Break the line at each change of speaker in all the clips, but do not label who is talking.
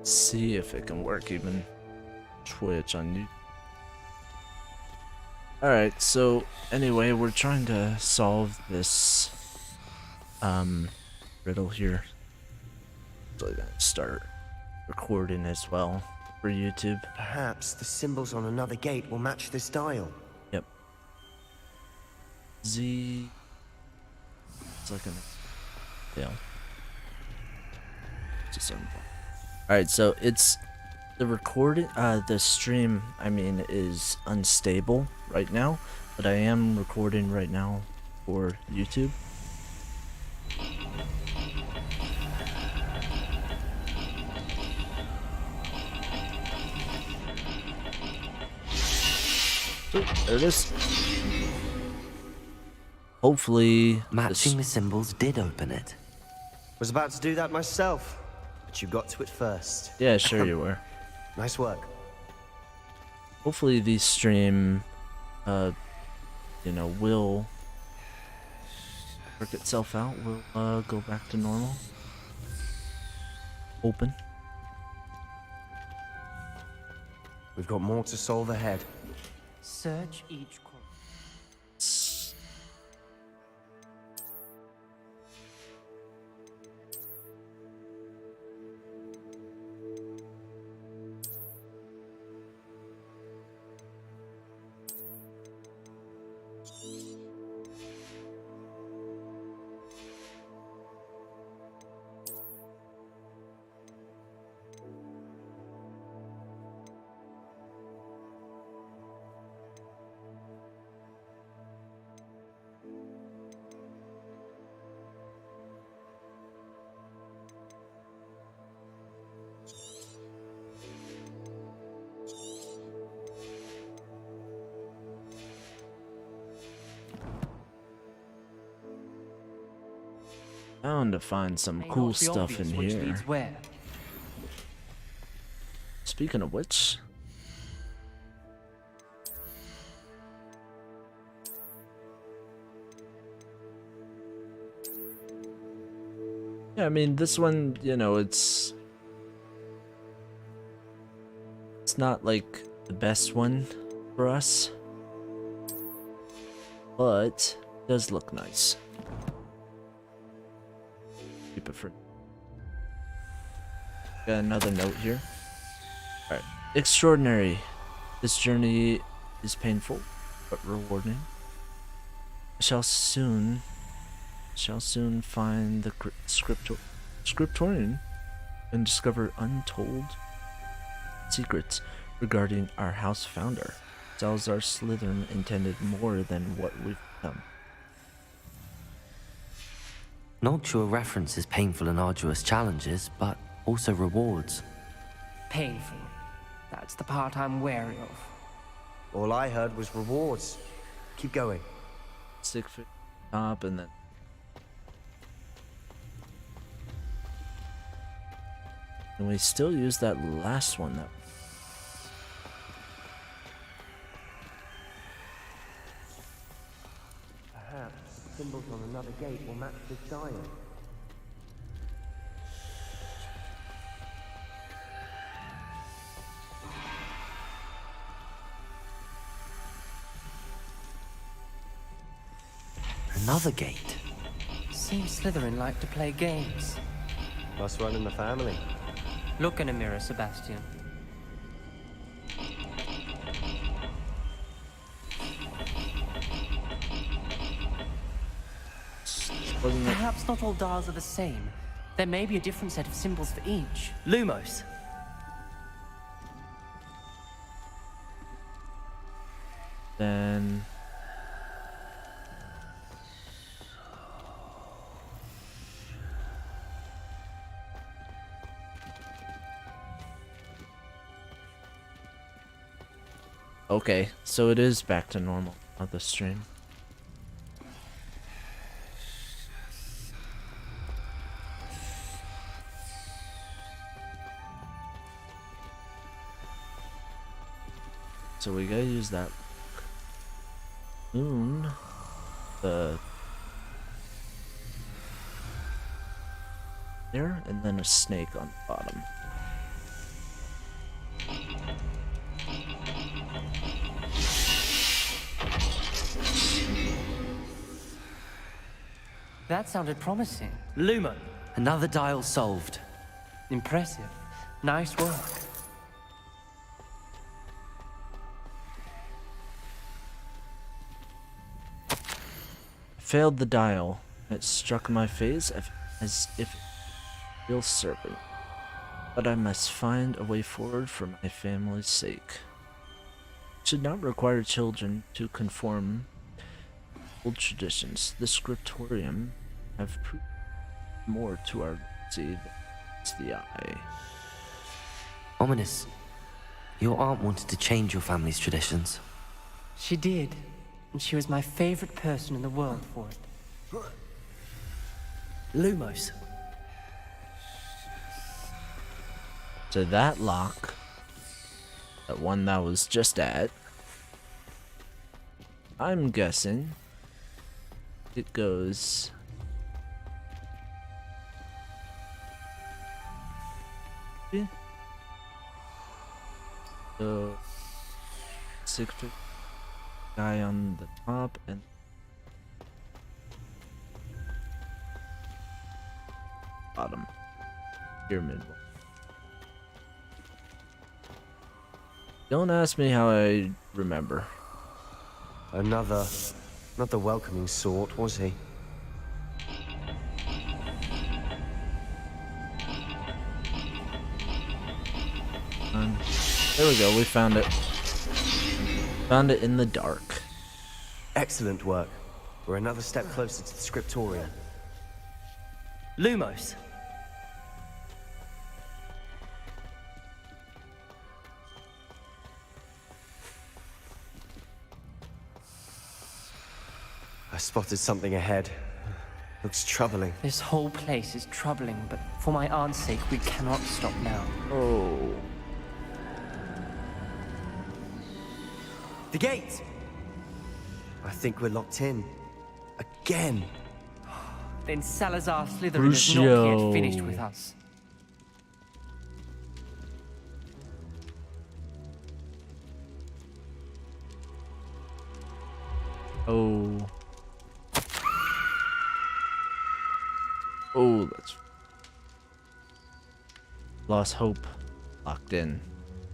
See if it can work even Twitch on YouTube. Alright, so anyway, we're trying to solve this riddle here. So I'm gonna start recording as well for YouTube.
Perhaps the symbols on another gate will match this dial.
Yep. Z. It's like an. Yeah. Alright, so it's the recording, the stream, I mean, is unstable right now, but I am recording right now for YouTube. Ooh, there it is. Hopefully,
matching the symbols did open it.
Was about to do that myself, but you got to it first.
Yeah, sure you were.
Nice work.
Hopefully the stream, you know, will work itself out. We'll go back to normal. Open.
We've got more to solve ahead.
Search each corner.
Bound to find some cool stuff in here. Speaking of which, yeah, I mean, this one, you know, it's not like the best one for us, but it does look nice. Keep it for. Got another note here. Alright. Extraordinary. This journey is painful, but rewarding. I shall soon find the scriptorium and discover untold secrets regarding our house founder. Salazar Slytherin intended more than what we've become.
Not sure references painful and arduous challenges, but also rewards.
Painful. That's the part I'm wary of.
All I heard was rewards. Keep going.
Stick foot top and then. And we still use that last one that.
Perhaps symbols on another gate will match this dial.
Another gate.
Seems Slytherin like to play games.
Must run in the family.
Look in a mirror, Sebastian. Perhaps not all dials are the same. There may be a different set of symbols for each.
Lumos.
Then. Okay, so it is back to normal on the stream. So we gotta use that moon, the there, and then a snake on the bottom.
That sounded promising.
Lumo.
Another dial solved.
Impressive. Nice work.
Failed the dial. It struck my face as if real serpent. But I must find a way forward for my family's sake. Should not require children to conform old traditions. The scriptorium have proved more to our legacy than meets the eye.
Ominous. Your aunt wanted to change your family's traditions.
She did. And she was my favorite person in the world for it.
Lumos.
So that lock, that one that was just at, I'm guessing it goes so 6 guy on the top and bottom pyramid. Don't ask me how I remember.
Another. Not the welcoming sort, was he?
There we go, we found it. Found it in the dark.
Excellent work. We're another step closer to the scriptorium. Lumos. I spotted something ahead. Looks troubling.
This whole place is troubling, but for my aunt's sake, we cannot stop now.
Oh.
The gate! I think we're locked in. Again.
Then Salazar Slytherin is not yet finished with us.
Oh. Oh, that's... Lost hope. Locked in.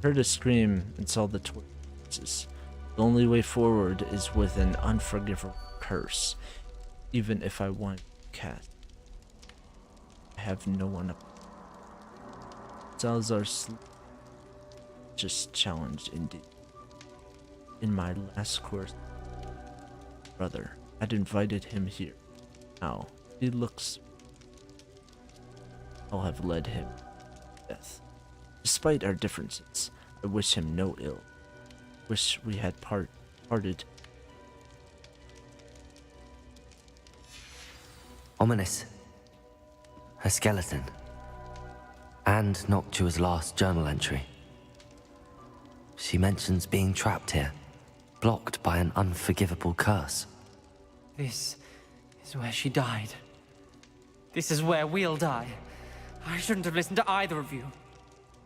Heard a scream and saw the torches. The only way forward is with an unforgivable curse. Even if I want to cast. I have no one up. Salazar just challenged indeed. In my last course, brother, I'd invited him here. Now, he looks... I'll have led him to death. Despite our differences, I wish him no ill. Wish we had parted.
Ominous. Her skeleton. And Noctua's last journal entry. She mentions being trapped here, blocked by an unforgivable curse.
This is where she died. This is where we'll die. I shouldn't have listened to either of you.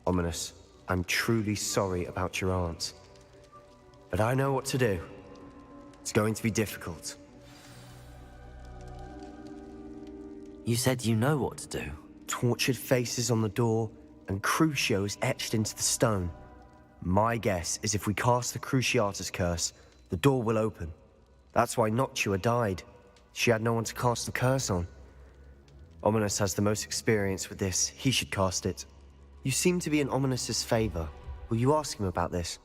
Ominous, I'm truly sorry about your aunt. But I know what to do. It's going to be difficult.
You said you know what to do.
Tortured faces on the door and Crucios etched into the stone. My guess is if we cast the Cruciatus curse, the door will open. That's why Noctua died. She had no one to cast the curse on. Ominous has the most experience with this. He should cast it. You seem to be in Ominous's favor. Will you ask him about this?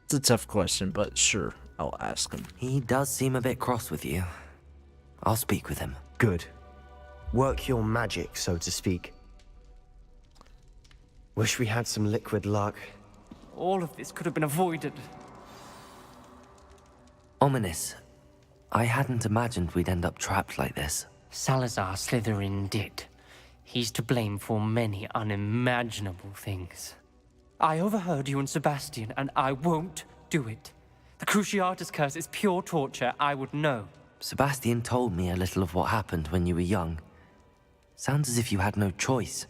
It's a tough question, but sure, I'll ask him.
He does seem a bit cross with you. I'll speak with him.
Good. Work your magic, so to speak. Wish we had some liquid luck.
All of this could have been avoided.
Ominous. I hadn't imagined we'd end up trapped like this.
Salazar Slytherin did. He's to blame for many unimaginable things. I overheard you and Sebastian, and I won't do it. The Cruciatus curse is pure torture, I would know.
Sebastian told me a little of what happened when you were young. Sounds as if you had no choice.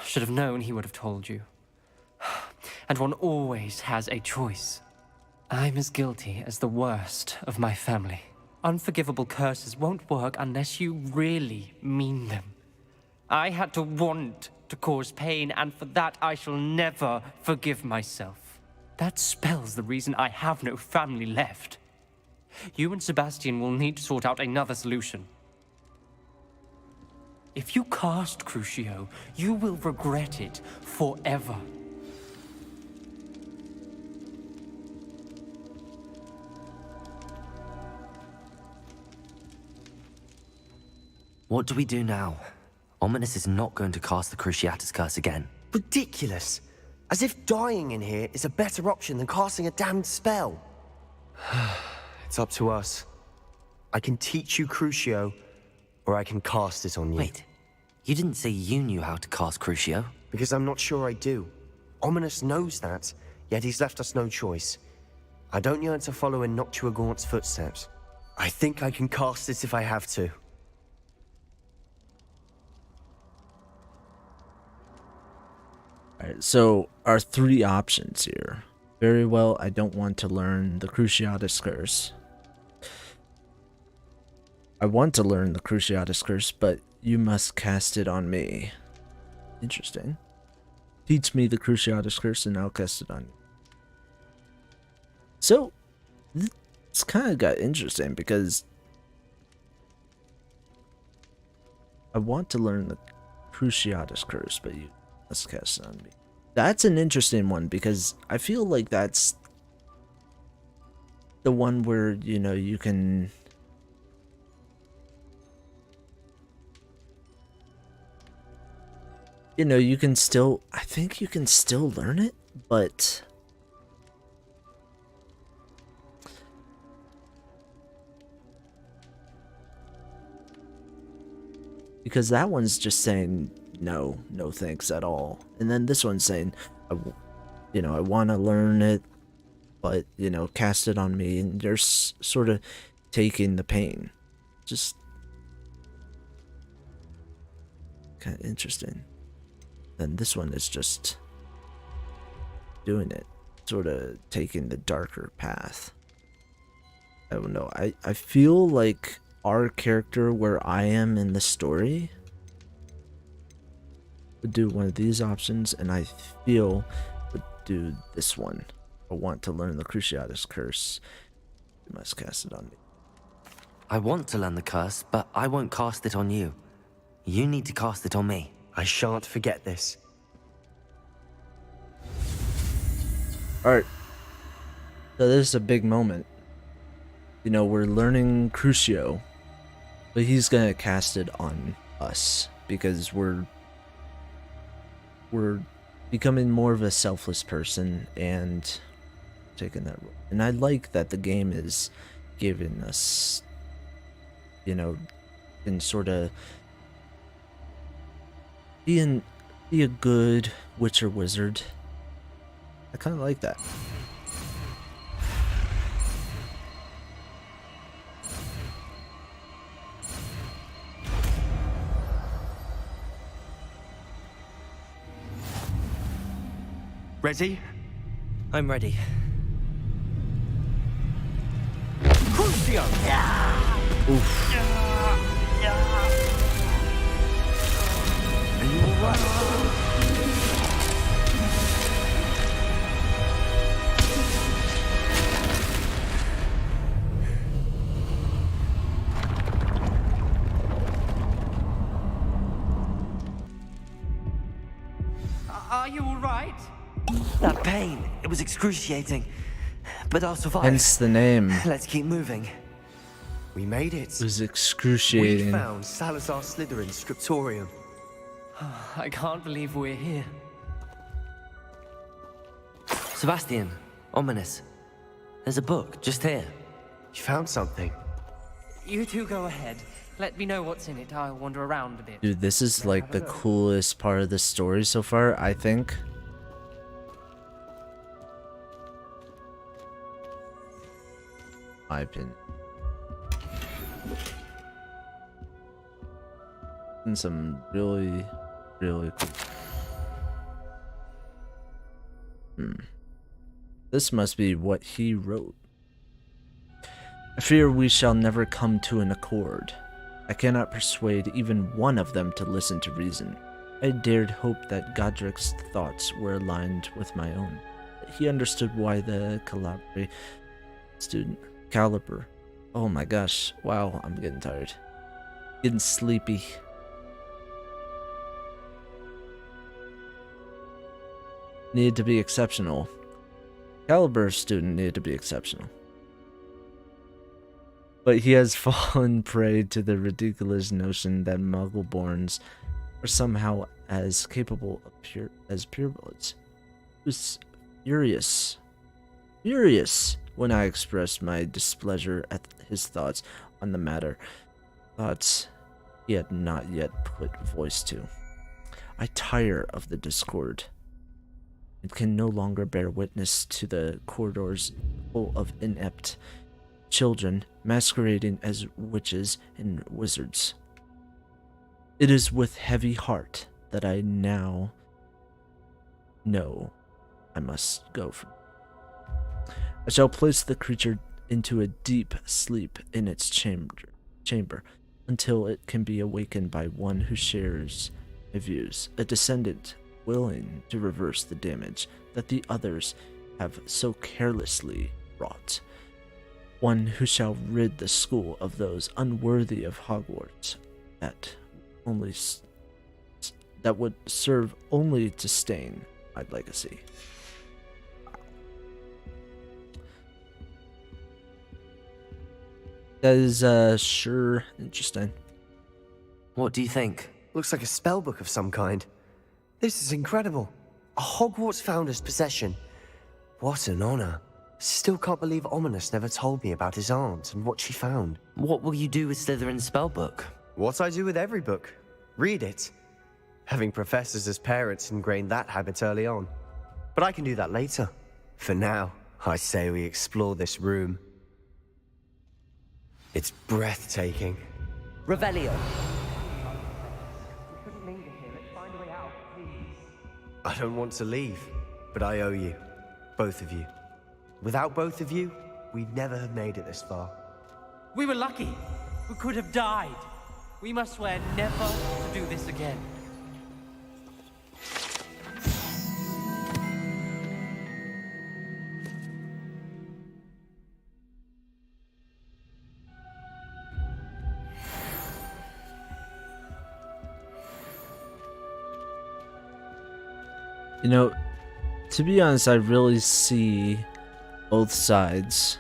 Should have known he would have told you. And one always has a choice. I'm as guilty as the worst of my family. Unforgivable curses won't work unless you really mean them. I had to want to cause pain, and for that I shall never forgive myself. That spells the reason I have no family left. You and Sebastian will need to sort out another solution. If you cast Crucio, you will regret it forever.
What do we do now? Ominous is not going to cast the Cruciatus Curse again.
Ridiculous. As if dying in here is a better option than casting a damned spell. It's up to us. I can teach you Crucio, or I can cast it on you.
Wait, you didn't say you knew how to cast Crucio?
Because I'm not sure I do. Ominous knows that, yet he's left us no choice. I don't yearn to follow in Noctua Gaunt's footsteps. I think I can cast it if I have to.
Alright, so our three options here. Very well, I don't want to learn the Cruciatus Curse. I want to learn the Cruciatus Curse, but you must cast it on me. Interesting. Teach me the Cruciatus Curse and I'll cast it on you. So, it's kind of got interesting because I want to learn the Cruciatus Curse, but you must cast it on me. That's an interesting one because I feel like that's the one where, you know, you can... You know, you can still... I think you can still learn it, but... Because that one's just saying, no thanks at all. And then this one's saying, you know, I want to learn it, but, you know, cast it on me. And you're sort of taking the pain. Just kind of interesting. Then this one is just doing it, sort of taking the darker path. I don't know. I feel like our character, where I am in the story, would do one of these options, and I feel would do this one. I want to learn the Cruciatus Curse. You must cast it on me.
I want to learn the curse, but I won't cast it on you. You need to cast it on me.
I shan't forget this.
Alright. So this is a big moment. You know, we're learning Crucio, but he's gonna cast it on us because we're becoming more of a selfless person and taking that role. And I like that the game is giving us, you know, and sort of be a good witcher wizard. I kind of like that.
Ready?
I'm ready.
Crucio!
Oof.
Are you alright?
Are you all right?
That pain, it was excruciating. But I'll survive.
Hence the name.
Let's keep moving.
We made it.
It was
We
excruciating.
found Salazar Slytherin's scriptorium.
I can't believe we're here.
Sebastian, Ominous. There's a book just here.
You found something.
You two go ahead. Let me know what's in it. I'll wander around a bit.
Dude, this is like the coolest part of the story so far, I think. My opinion. And some really cool. This must be what he wrote. I fear we shall never come to an accord. I cannot persuade even one of them to listen to reason. I dared hope that Godric's thoughts were aligned with my own. He understood why the Caliber. Oh my gosh. Wow, I'm getting tired. Getting sleepy. Needed to be exceptional. Caliber student needed to be exceptional. But he has fallen prey to the ridiculous notion that Muggleborns are somehow as capable of as purebloods. He was furious when I expressed my displeasure at his thoughts on the matter, thoughts he had not yet put voice to. I tire of the discord and can no longer bear witness to the corridors full of inept children masquerading as witches and wizards. It is with heavy heart that I now know I must go from. I shall place the creature into a deep sleep in its chamber until it can be awakened by one who shares my views, a descendant willing to reverse the damage that the others have so carelessly wrought. One who shall rid the school of those unworthy of Hogwarts that would serve only to stain my legacy. That is sure interesting.
What do you think?
Looks like a spellbook of some kind. This is incredible. A Hogwarts founder's possession. What an honor. Still can't believe Ominous never told me about his aunt and what she found.
What will you do with Slytherin's spellbook?
What I do with every book. Read it. Having professors as parents ingrained that habit early on. But I can do that later. For now, I say we explore this room. It's breathtaking.
Revelio!
I don't want to leave, but I owe you. Both of you. Without both of you, we'd never have made it this far.
We were lucky. We could have died. We must swear never to do this again.
You know, to be honest, I really see both sides.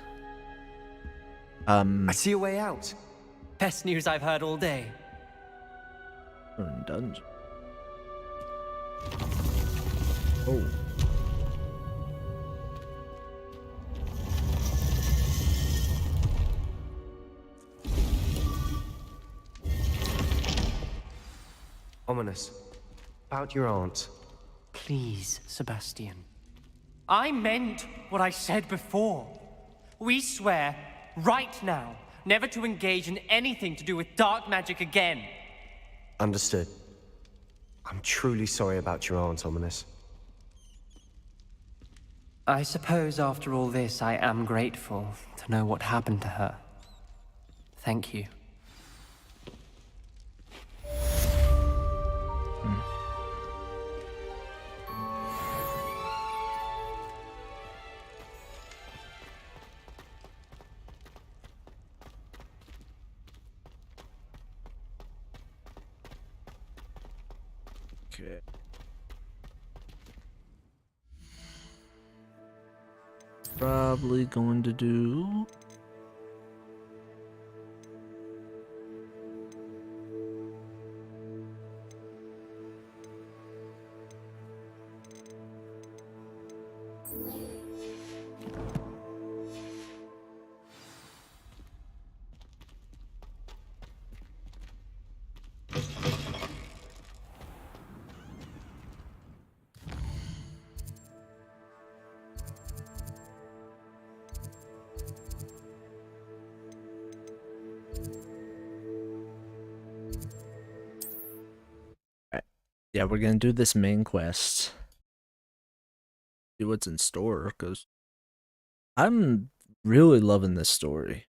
I see a way out.
Best news I've heard all day.
We're in dungeon. Oh.
Ominous. About your aunt.
Please, Sebastian. I meant what I said before. We swear, right now, never to engage in anything to do with dark magic again.
Understood. I'm truly sorry about your aunt, Ominous.
I suppose after all this, I am grateful to know what happened to her. Thank you.
Okay. Probably going to do yeah, we're gonna do this main quest. See what's in store, because I'm really loving this story.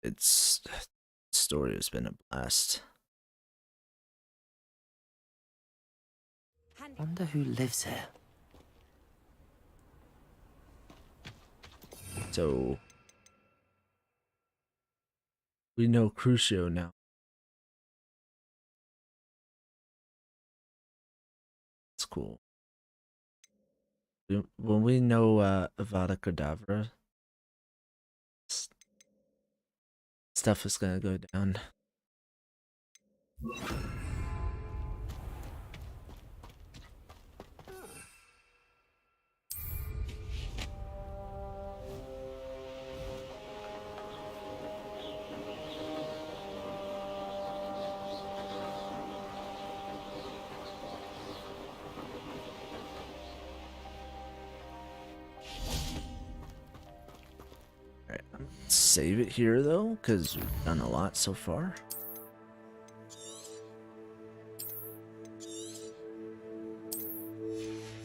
It's story has been a blast.
Wonder who lives here.
So we know Crucio now. It's cool. When we know Avada Kedavra, stuff is gonna go down. Alright, save it here though, because we've done a lot so far.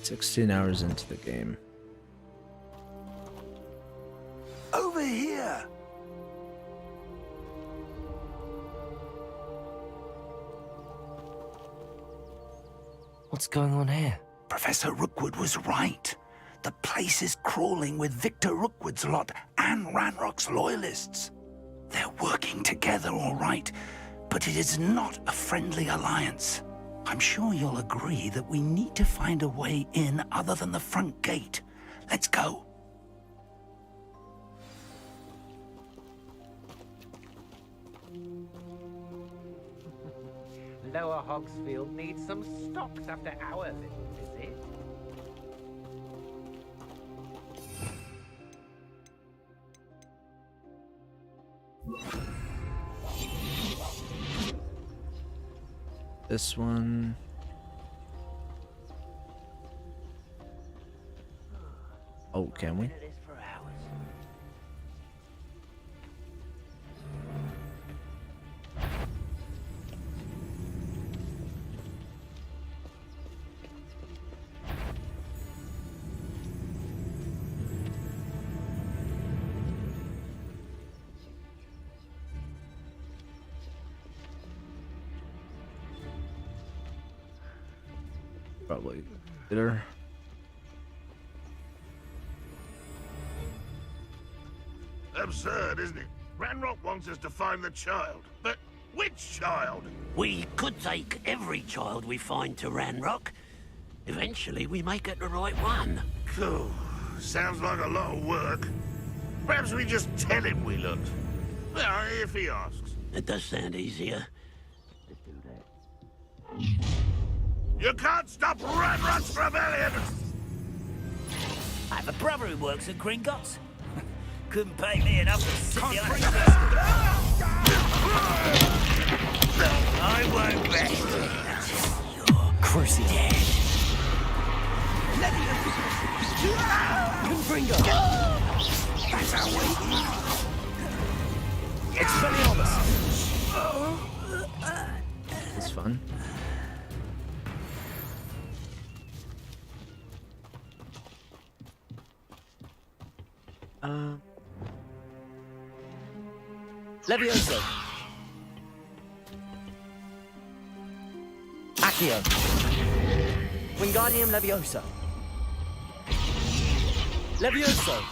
$16 into the game.
Over here!
What's going on here?
Professor Rookwood was right. The place is crawling with Victor Rookwood's lot and Ranrock's loyalists. They're working together, all right, but it is not a friendly alliance. I'm sure you'll agree that we need to find a way in other than the front gate. Let's go.
Lower Hogsfield needs some stocks after our little visit.
This one. Oh, can we? Probably later.
Absurd, isn't it? Ranrock wants us to find the child. But which child?
We could take every child we find to Ranrock. Eventually, we may get the right one.
Cool. Sounds like a lot of work. Perhaps we just tell him we looked. Well, if he asks.
It does sound easier. Let's do that.
You can't stop Ranrock's rebellion!
I have a brother who works at Gringotts. Couldn't pay me enough to sit behind a desk. I won't rest until you're
Cruci.
dead.
Gringotts!
That's our way.
Expelliarmus!
It's fun.
Levioso! Accio! Wingardium Leviosa! Levioso!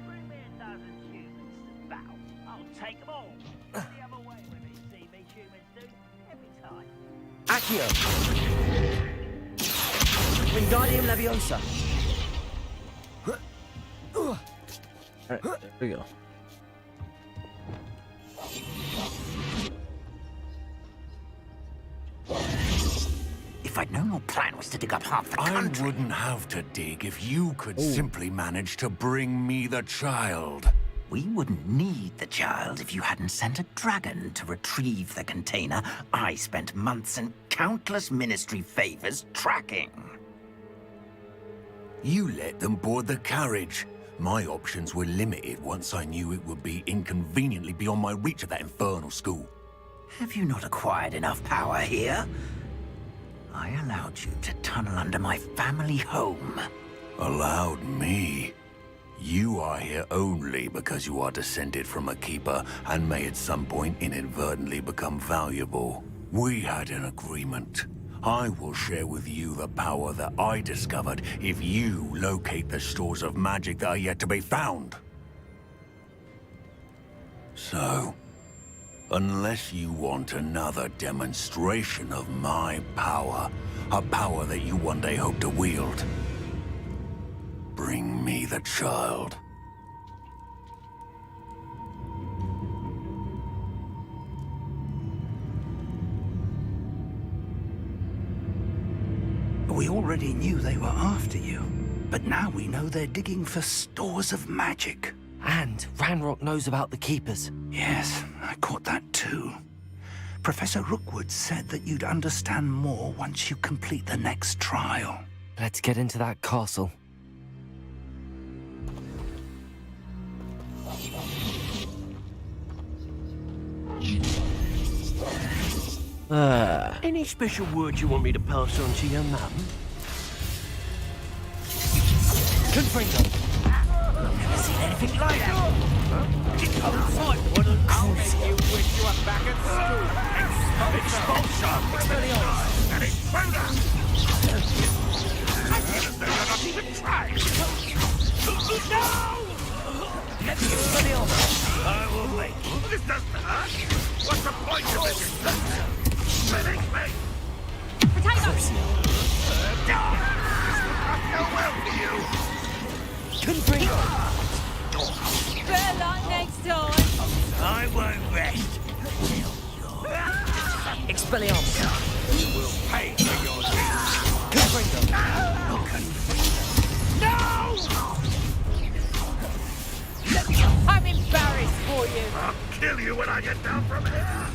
Bring me a dozen humans to battle. I'll take them all. The other way when they see me humans do. Every time.
Accio! Wingardium Leviosa!
Alright, there we go.
If I'd known your plan was to dig up half the
I
country...
wouldn't have to dig if you could simply manage to bring me the child.
We wouldn't need the child if you hadn't sent a dragon to retrieve the container I spent months and countless ministry favors tracking.
You let them board the carriage. My options were limited once I knew it would be inconveniently beyond my reach of that infernal school.
Have you not acquired enough power here? I allowed you to tunnel under my family home.
Allowed me? You are here only because you are descended from a keeper and may at some point inadvertently become valuable. We had an agreement. I will share with you the power that I discovered if you locate the stores of magic that are yet to be found. So, unless you want another demonstration of my power, a power that you one day hope to wield, bring me the child.
We already knew they were after you, but now we know they're digging for stores of magic.
And Ranrock knows about the Keepers.
Yes, I caught that too. Professor Rookwood said that you'd understand more once you complete the next trial.
Let's get into that castle.
Any special words you want me to pass on to your mum?
Confringo!
Never seen anything like that.
I'll make you wish you were back at school.
Expulsion! And intruder! They're not even trying! No! I will wait. This doesn't hurt. What's the point of this? Finish me!
Potatoes!
Well for you!
Confringo!
Better luck next time.
I won't rest.
Expelliarmus!
You will pay for your deeds!
Confringo!
I'm embarrassed for you.
I'll kill you when I get down from here!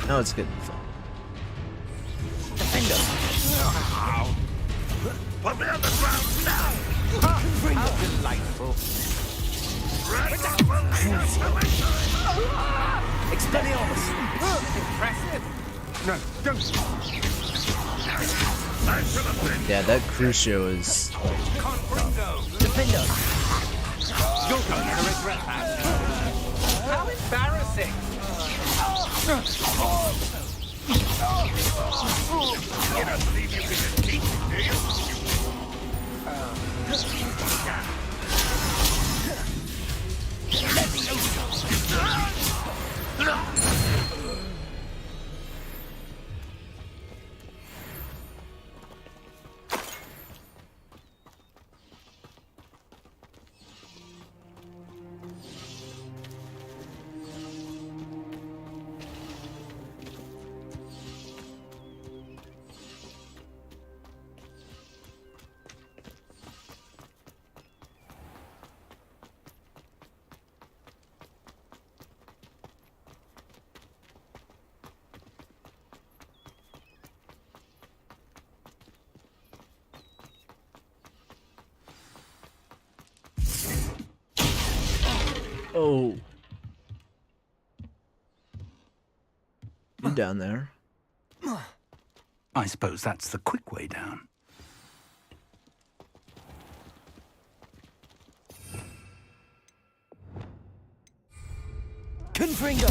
Now it's getting fun.
Put me on the ground now!
How delightful.
Ranrock will lead us to victory!
Expelliarmus!
Impressive.
No, don't!
I should have been...
Yeah, that Crucio is.
Defender!
You're going to regret that. How embarrassing.
You don't believe you can just keep me, do you?
Oh. You down there?
I suppose that's the quick way down.
Confringo!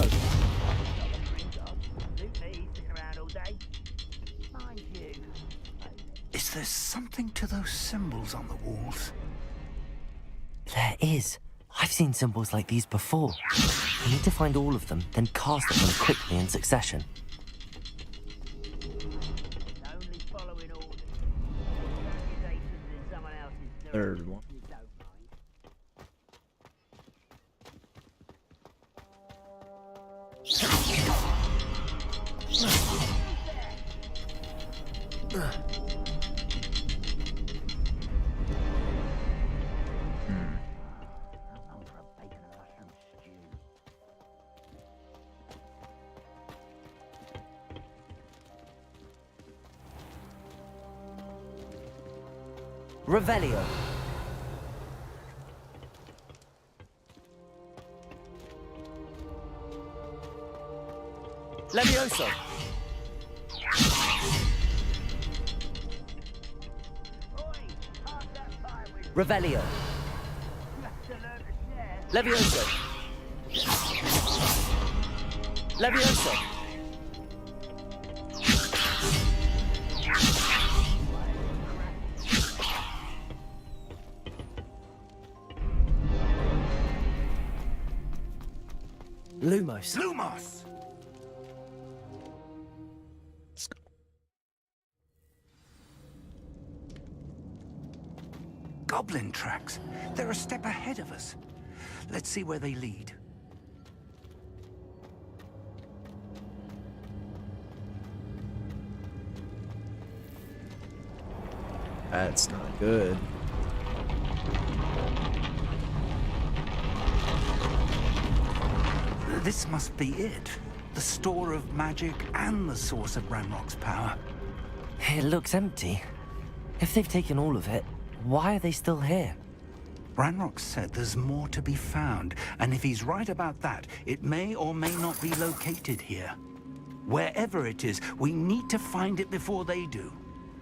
Is there something to those symbols on the walls?
There is. I've seen symbols like these before. We need to find all of them, then cast at them quickly in succession.
Only following orders. Accusations in someone else's
Third one.
you don't mind. I'm for a bacon and mushroom stew.
Revelio! Levioso! Revelio! Levioso! Levioso! Lumos!
Lumos!
Let's go.
Goblin tracks. They're a step ahead of us. Let's see where they lead.
That's not good.
This must be it. The store of magic and the source of Ranrock's power.
It looks empty. If they've taken all of it, why are they still here?
Ranrock said there's more to be found, and if he's right about that, it may or may not be located here. Wherever it is, we need to find it before they do.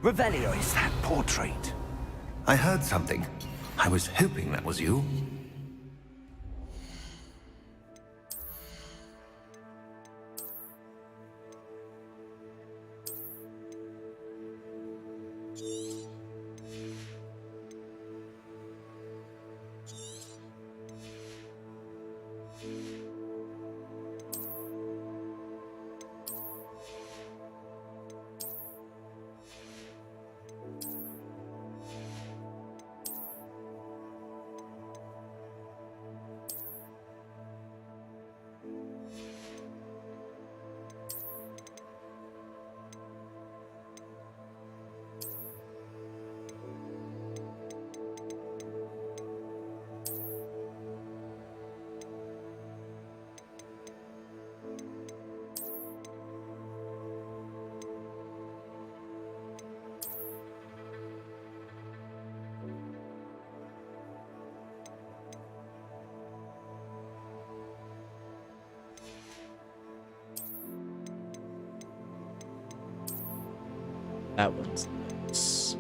Revelio!
Is that portrait?
I heard something. I was hoping that was you.
That one's nice.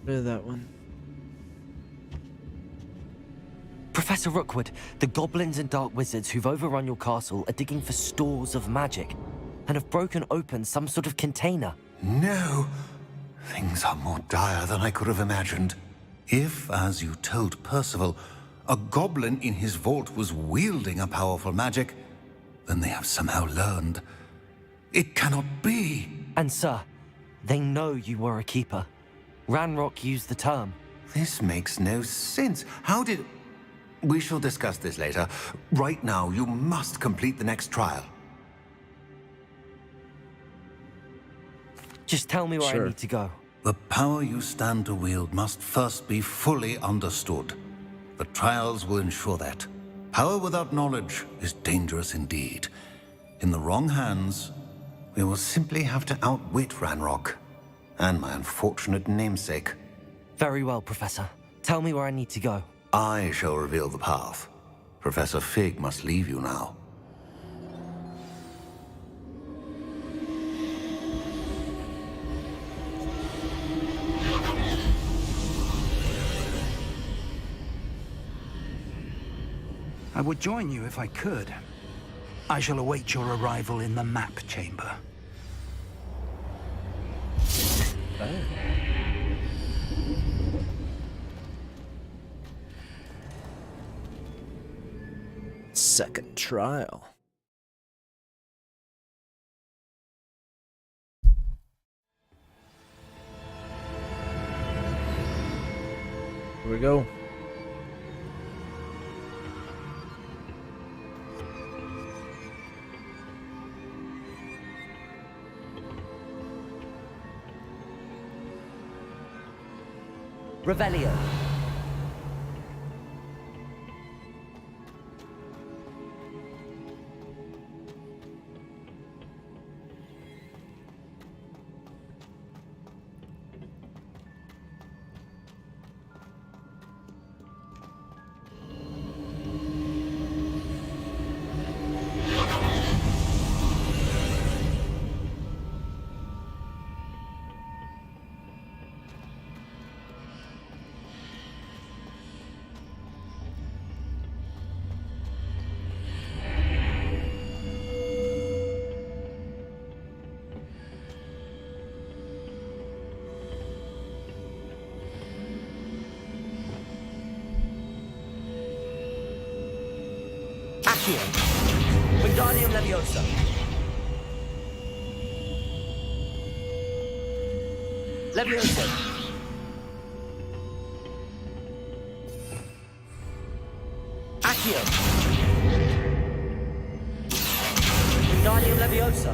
Rid of that one.
Professor Rookwood, the goblins and dark wizards who've overrun your castle are digging for stores of magic and have broken open some sort of container.
No. Things are more dire than I could have imagined. If, as you told Percival, a goblin in his vault was wielding a powerful magic, then they have somehow learned. It cannot be.
And sir, they know you were a keeper. Ranrock used the term.
This makes no sense. How did... We shall discuss this later. Right now, you must complete the next trial.
Just tell me where I need to go.
The power you stand to wield must first be fully understood. The trials will ensure that. Power without knowledge is dangerous indeed. In the wrong hands, we will simply have to outwit Ranrock and my unfortunate namesake.
Very well, Professor. Tell me where I need to go.
I shall reveal the path. Professor Fig must leave you now.
I would join you if I could. I shall await your arrival in the map chamber.
Second trial. Here we go.
Revelio. Accio. Wingardium Leviosa. Leviosa. Accio. Wingardium Leviosa.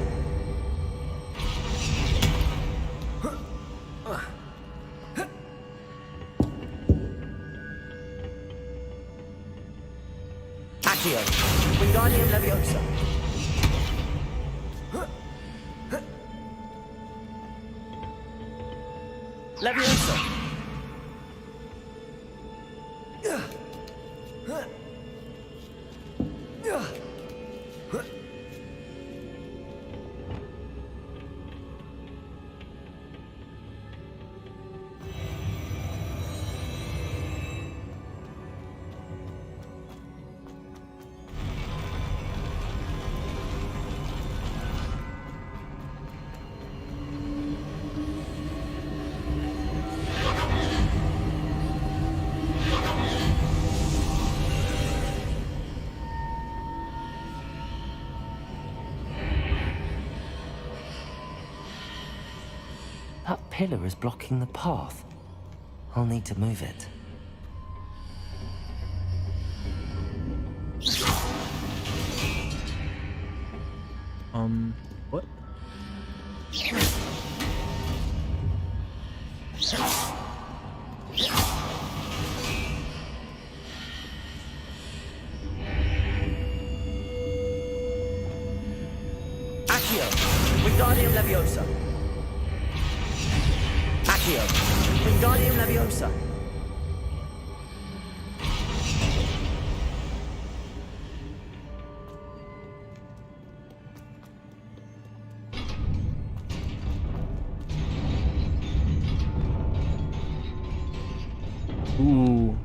Accio. Wingardium Leviosa. Leviosa. That pillar is blocking the path. I'll need to move it.
What?
Accio. Wingardium Leviosa. Accio. Wingardium Leviosa.
Ooh.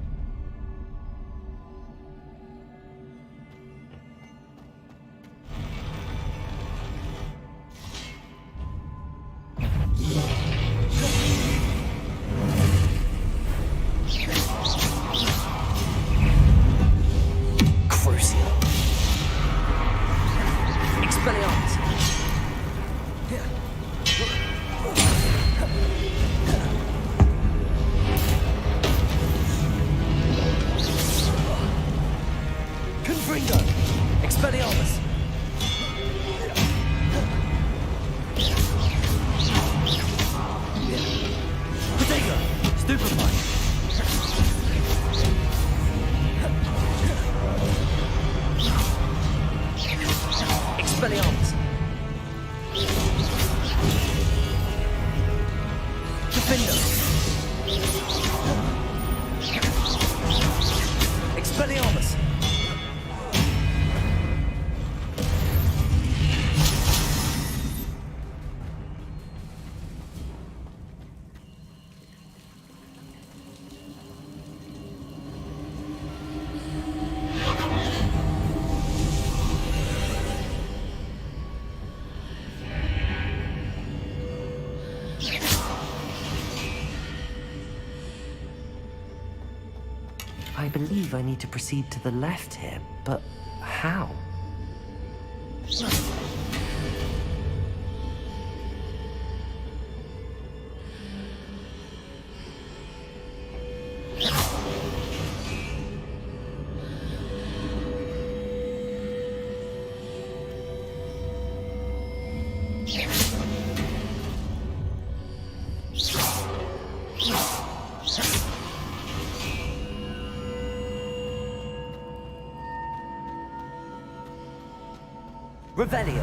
Crucio. Expelliarmus. Confringo. Expelliarmus. Protego. Stupefy. Expelliarmus. Defender. Expelliarmus. I believe I need to proceed to the left here, but how? Revelio.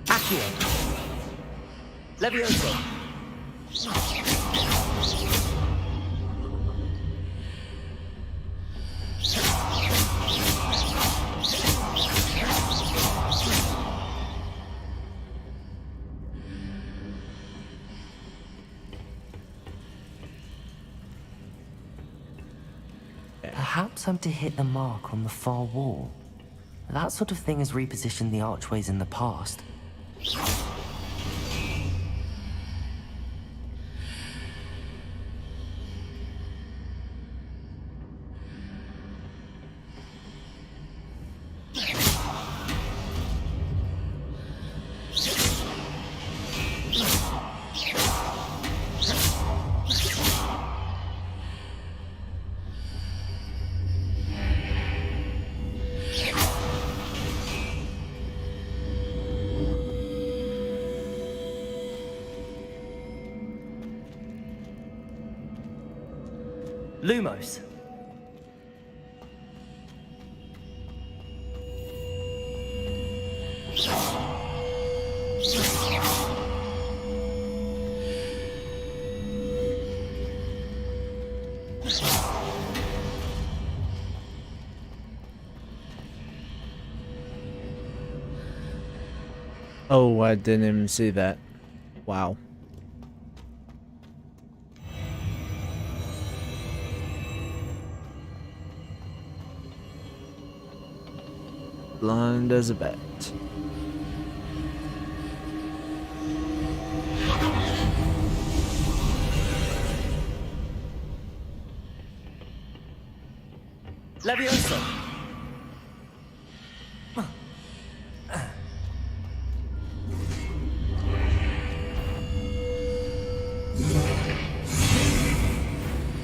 Accio. Levioso. Perhaps I'm to hit the mark on the far wall. That sort of thing has repositioned the archways in the past. Lumos.
Oh, I didn't even see that. Wow. Blind as a bat.
Levioso.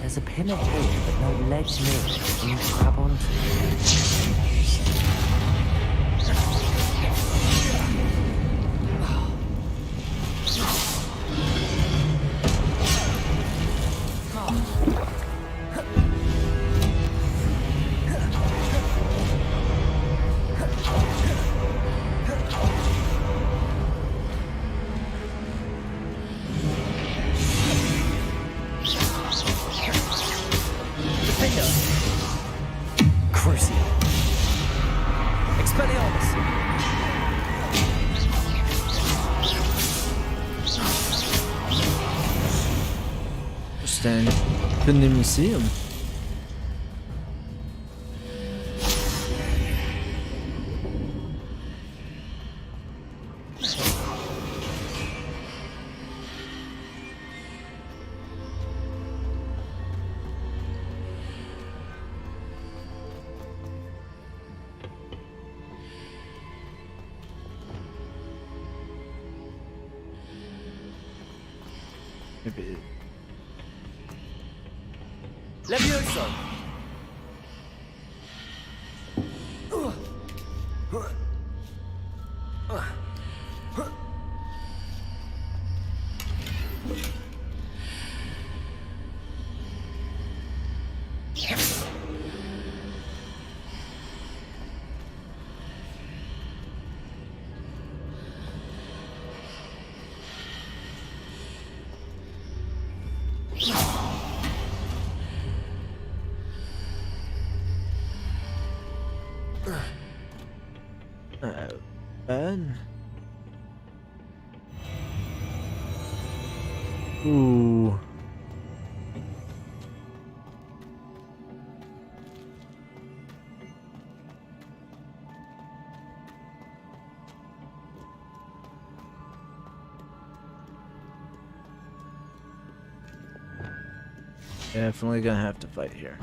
There's a pillar here, but no ledge near it for you to grab onto. Couldn't even see him. Maybe. Levioso!
Ben. Ooh. Definitely gonna have to fight here.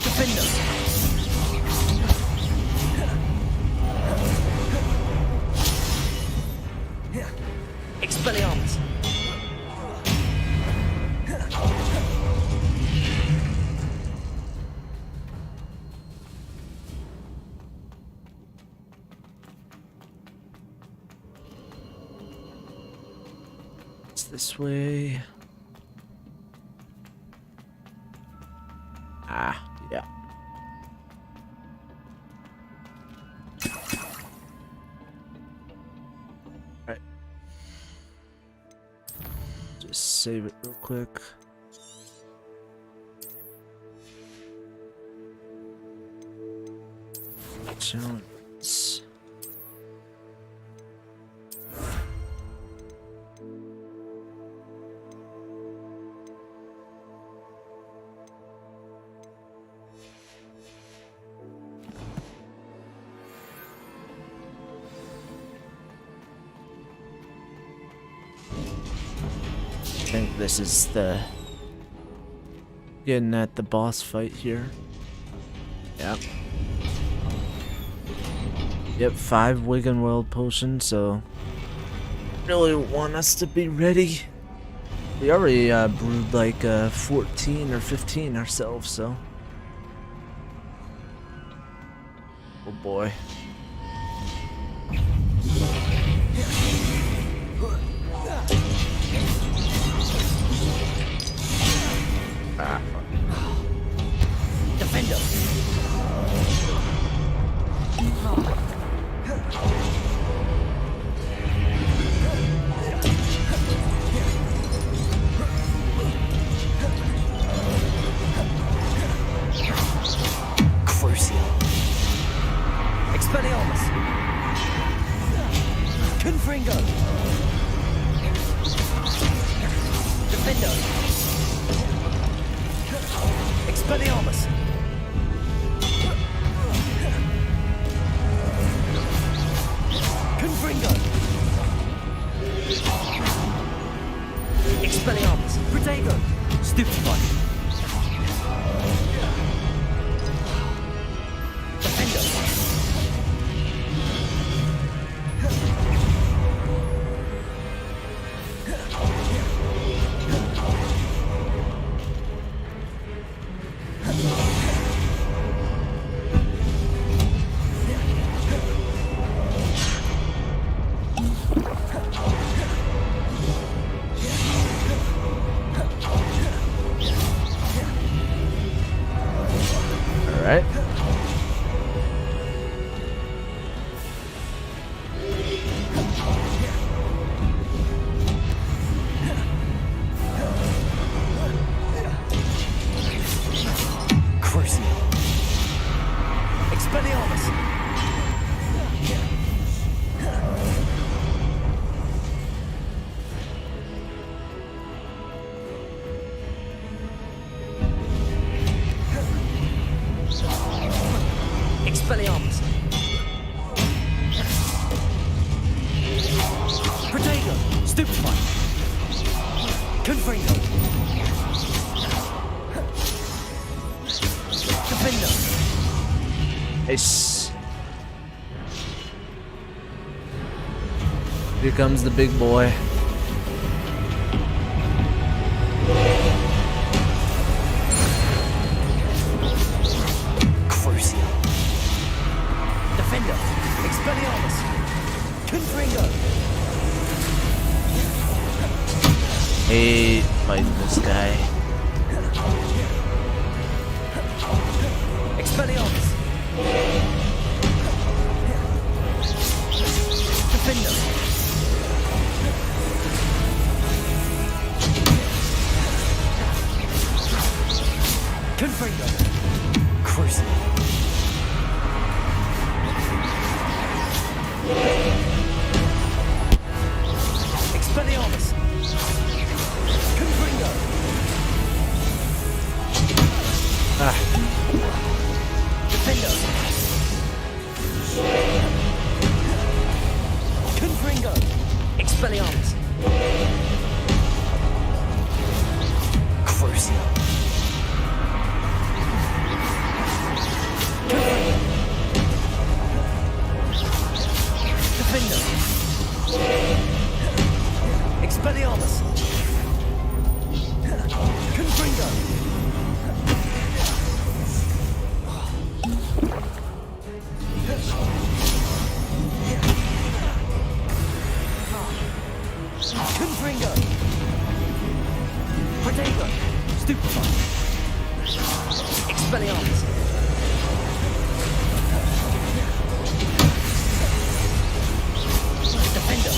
Defender! Expelliarmus!
It's this way. Ah, yeah. Alright. Just save it real quick. Challenge. I think this is the getting at the boss fight here. Yep. Yep, 5 Wiggenweld potions, so really want us to be ready. We already brewed like 14 or 15 ourselves, so. Oh boy. Ah.
Defender! Crucio. Expelliarmus! Confringo! Defender! Expelliarmus! Confringo! Expelliarmus! Protego! Stupefy! Defender!
Alright.
Crucio. Expelliarmus! Expelliarmus! Protego! Stupefy! Confringo! Defender!
Nice. Here comes the big boy.
Crucio! Defender! Expelliarmus! Confringo!
Hey, fighting this guy.
Expelliarmus! Defender! Confringo! Crucio! Expelliarmus! Confringo!
Ah.
Defender! Confringo! Expelliarmus! Crucio! Confringo! Defender! Expelliarmus! Confringo! Confringo! Protego! Stupefy! Expelliarmus! Defender!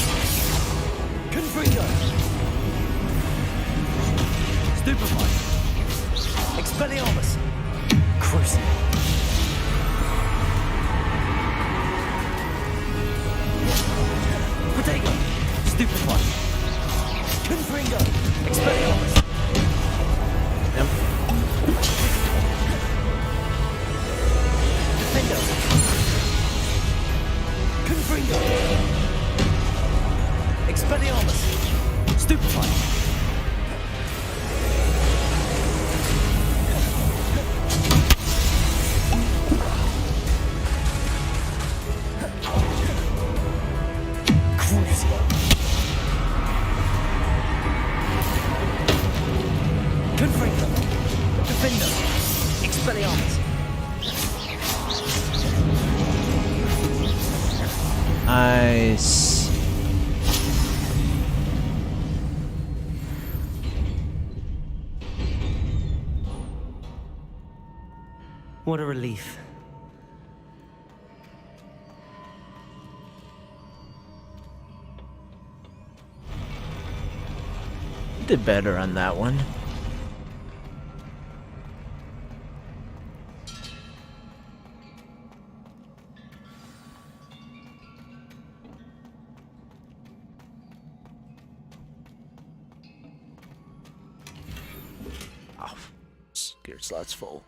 Confringo! Stupefy! Expelliarmus! Crucible! Protego! Stupefy! Confringo! Expelliarmus! Defender! Confringo! Expelliarmus! Stupefy! Crucible! Confringo! Defender! Expelliarmus!
Nice.
What a relief.
Did better on that one. Oh, gear slot's full.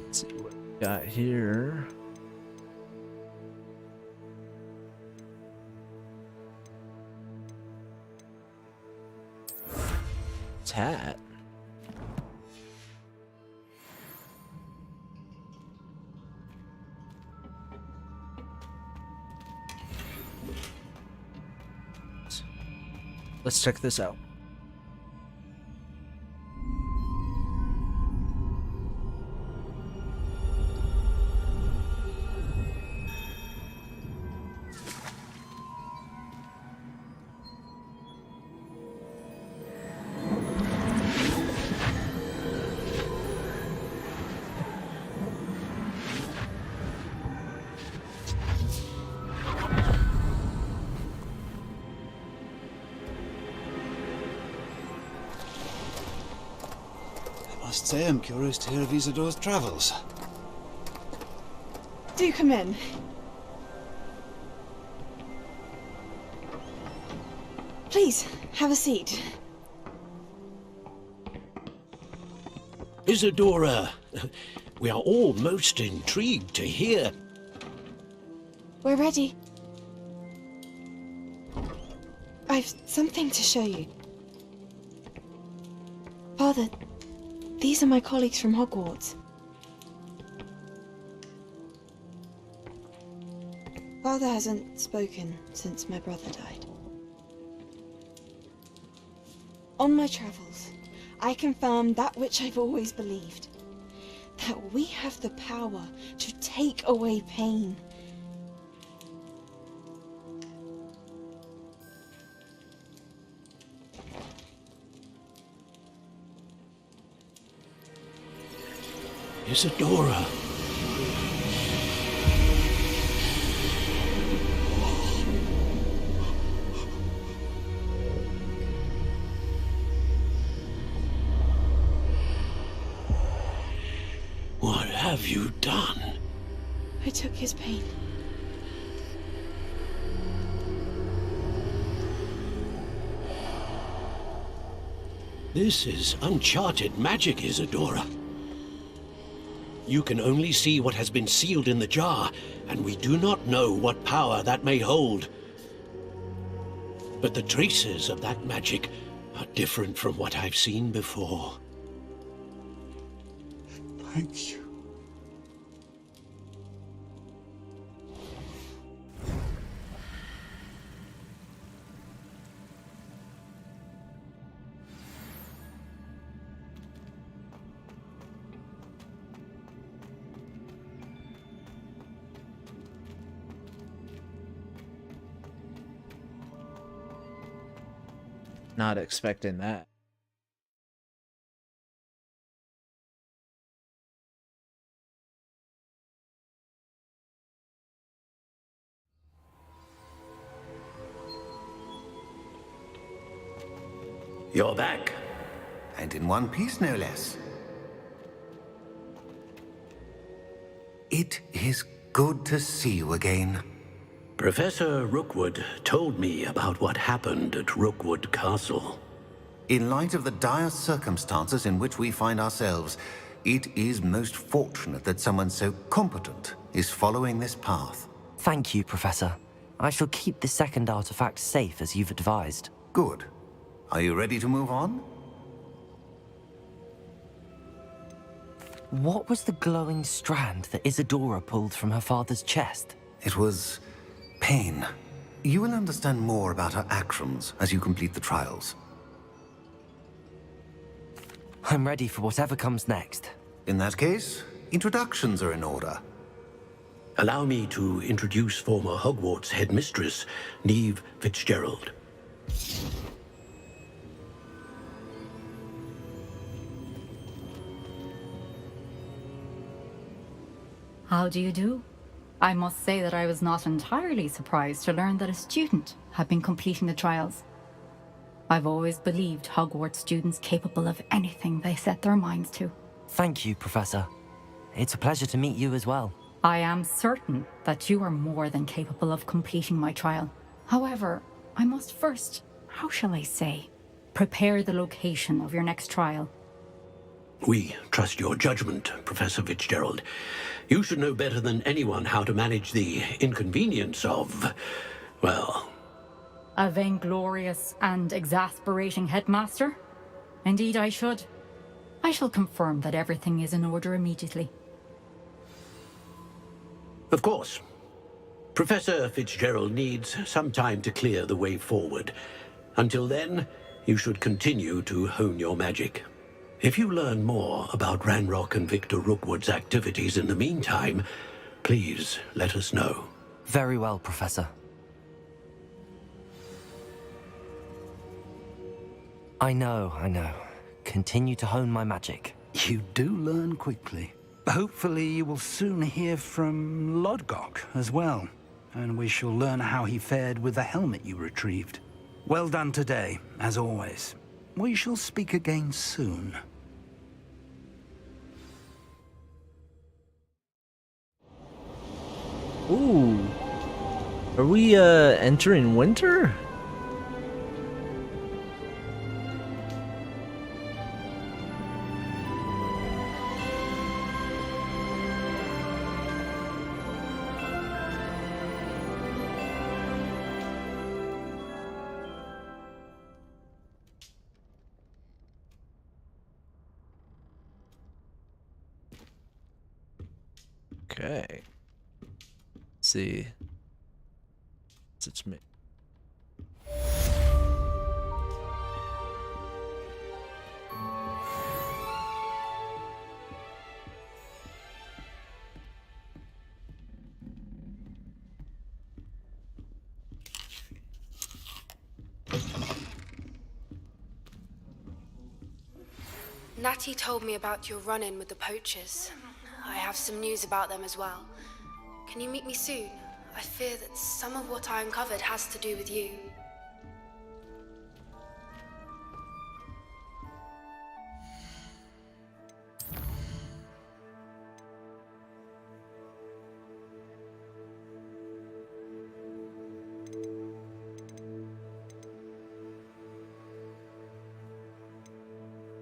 Let's see what we got here. Hat. Let's check this out.
I must say I'm curious to hear of Isidore's travels.
Do come in. Please, have a seat.
Isadora, we are all most intrigued to hear.
We're ready. I've something to show you. Father, these are my colleagues from Hogwarts. Father hasn't spoken since my brother died. On my travels, I confirmed that which I've always believed. That we have the power to take away pain.
Isadora. What have you done?
I took his pain.
This is uncharted magic, Isadora. You can only see what has been sealed in the jar, and we do not know what power that may hold. But the traces of that magic are different from what I've seen before.
Thank you.
Not expecting that.
You're back. And in one piece, no less. It is good to see you again.
Professor Rookwood told me about what happened at Rookwood Castle.
In light of the dire circumstances in which we find ourselves, it is most fortunate that someone so competent is following this path.
Thank you, Professor. I shall keep the second artifact safe as you've advised.
Good. Are you ready to move on?
What was the glowing strand that Isadora pulled from her father's chest?
It was pain. You will understand more about her actions as you complete the trials.
I'm ready for whatever comes next.
In that case, introductions are in order.
Allow me to introduce former Hogwarts headmistress, Neve Fitzgerald.
How do you do? I must say that I was not entirely surprised to learn that a student had been completing the trials. I've always believed Hogwarts students capable of anything they set their minds to.
Thank you, Professor. It's a pleasure to meet you as well.
I am certain that you are more than capable of completing my trial. However, I must first, how shall I say, prepare the location of your next trial.
We trust your judgment, Professor Fitzgerald. You should know better than anyone how to manage the inconvenience of, well...
A vainglorious and exasperating headmaster? Indeed I should. I shall confirm that everything is in order immediately.
Of course. Professor Fitzgerald needs some time to clear the way forward. Until then, you should continue to hone your magic. If you learn more about Ranrock and Victor Rookwood's activities in the meantime, please let us know.
Very well, Professor. I know. Continue to hone my magic.
You do learn quickly. Hopefully you will soon hear from Lodgok as well, and we shall learn how he fared with the helmet you retrieved. Well done today, as always. We shall speak again soon.
Ooh. Are we entering winter? Okay. Let's see. It's me.
Natty told me about your run-in with the poachers. I have some news about them as well. Can you meet me soon? I fear that some of what I uncovered has to do with you.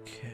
Okay.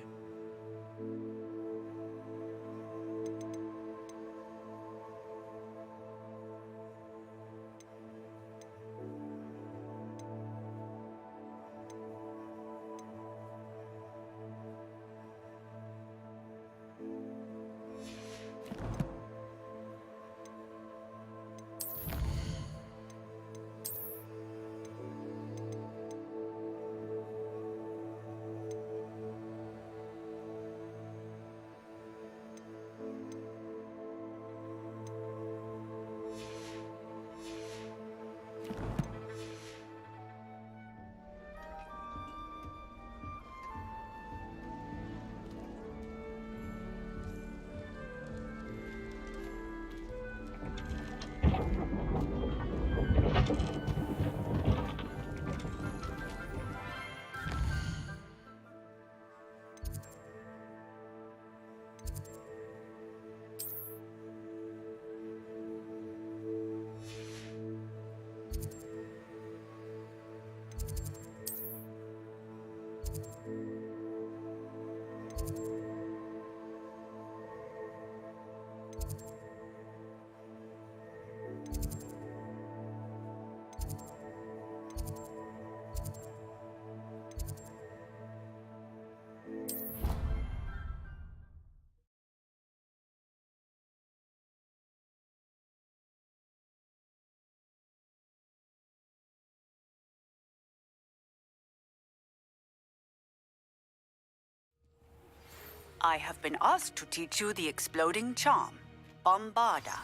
I have been asked to teach you the exploding charm, Bombarda.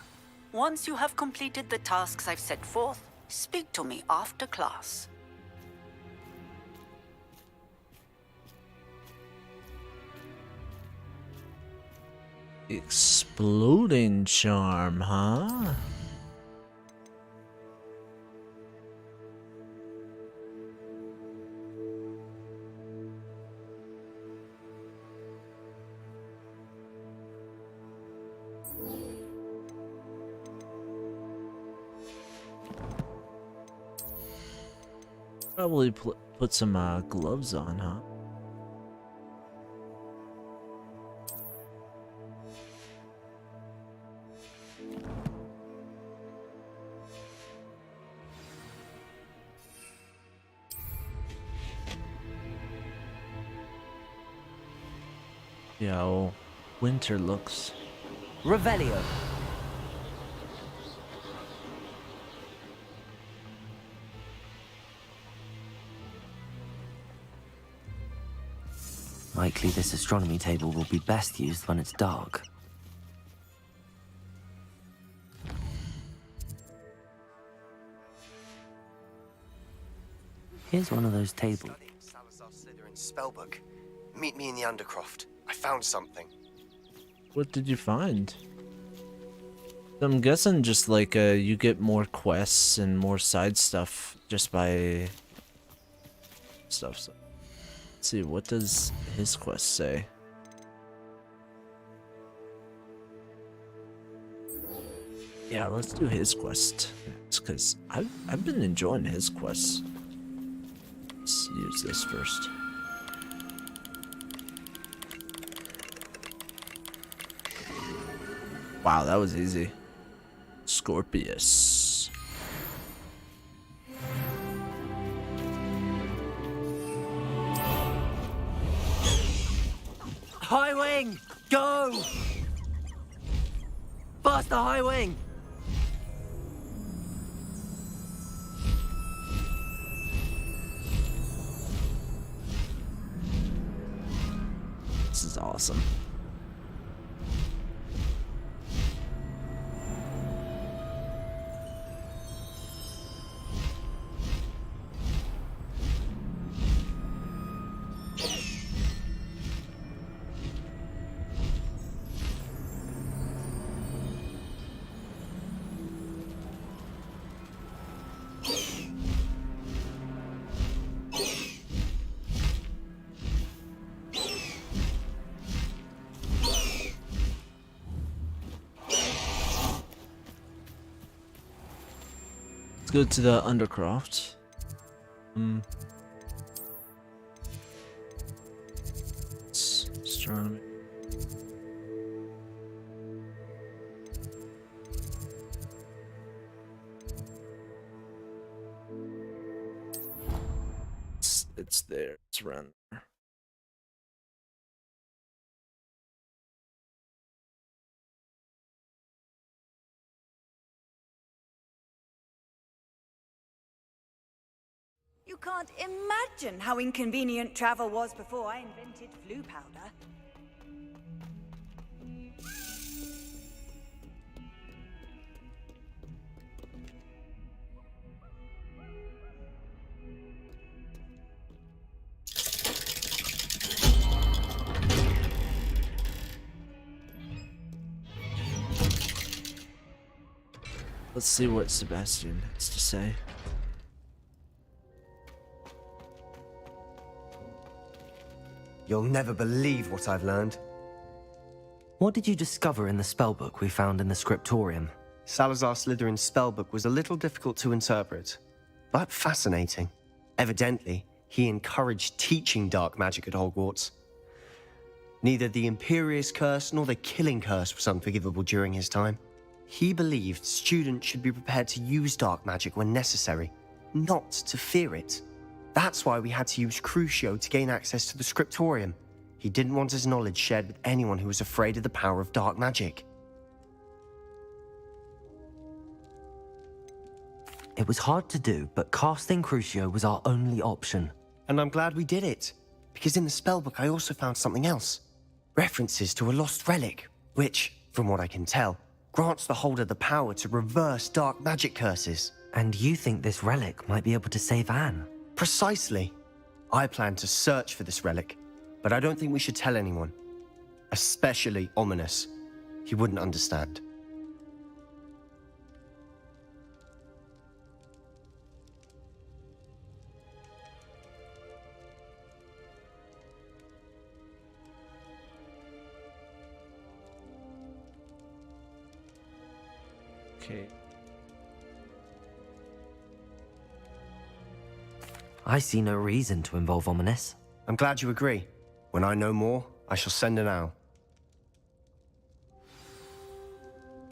Once you have completed the tasks I've set forth, speak to me after class.
Exploding charm, huh? Probably put some gloves on, huh? Yeah, how winter looks.
Revelio. Likely this astronomy table will be best used when it's dark. Here's one of those tables.
Spellbook. Meet me in the Undercroft. I found something.
What did you find? I'm guessing just like you get more quests and more side stuff just by stuff. So. Let's see, what does his quest say? Yeah, let's do his quest. Because I've been enjoying his quests. Let's use this first. Wow, that was easy. Scorpius.
High wing, go! Faster, High Wing!
This is awesome. Let's go to the Undercroft. Astronomy. It's there. It's around there.
You can't imagine how inconvenient travel was before I invented flu powder.
Let's see what Sebastian has to say.
You'll never believe what I've learned.
What did you discover in the spellbook we found in the scriptorium?
Salazar Slytherin's spellbook was a little difficult to interpret, but fascinating. Evidently, he encouraged teaching dark magic at Hogwarts. Neither the Imperious Curse nor the Killing Curse was unforgivable during his time. He believed students should be prepared to use dark magic when necessary, not to fear it. That's why we had to use Crucio to gain access to the scriptorium. He didn't want his knowledge shared with anyone who was afraid of the power of dark magic.
It was hard to do, but casting Crucio was our only option.
And I'm glad we did it, because in the spellbook I also found something else. References to a lost relic, which, from what I can tell, grants the holder the power to reverse dark magic curses.
And you think this relic might be able to save Anne?
Precisely. I plan to search for this relic, but I don't think we should tell anyone. Especially Ominous. He wouldn't understand.
Okay.
I see no reason to involve Ominous.
I'm glad you agree. When I know more, I shall send an owl.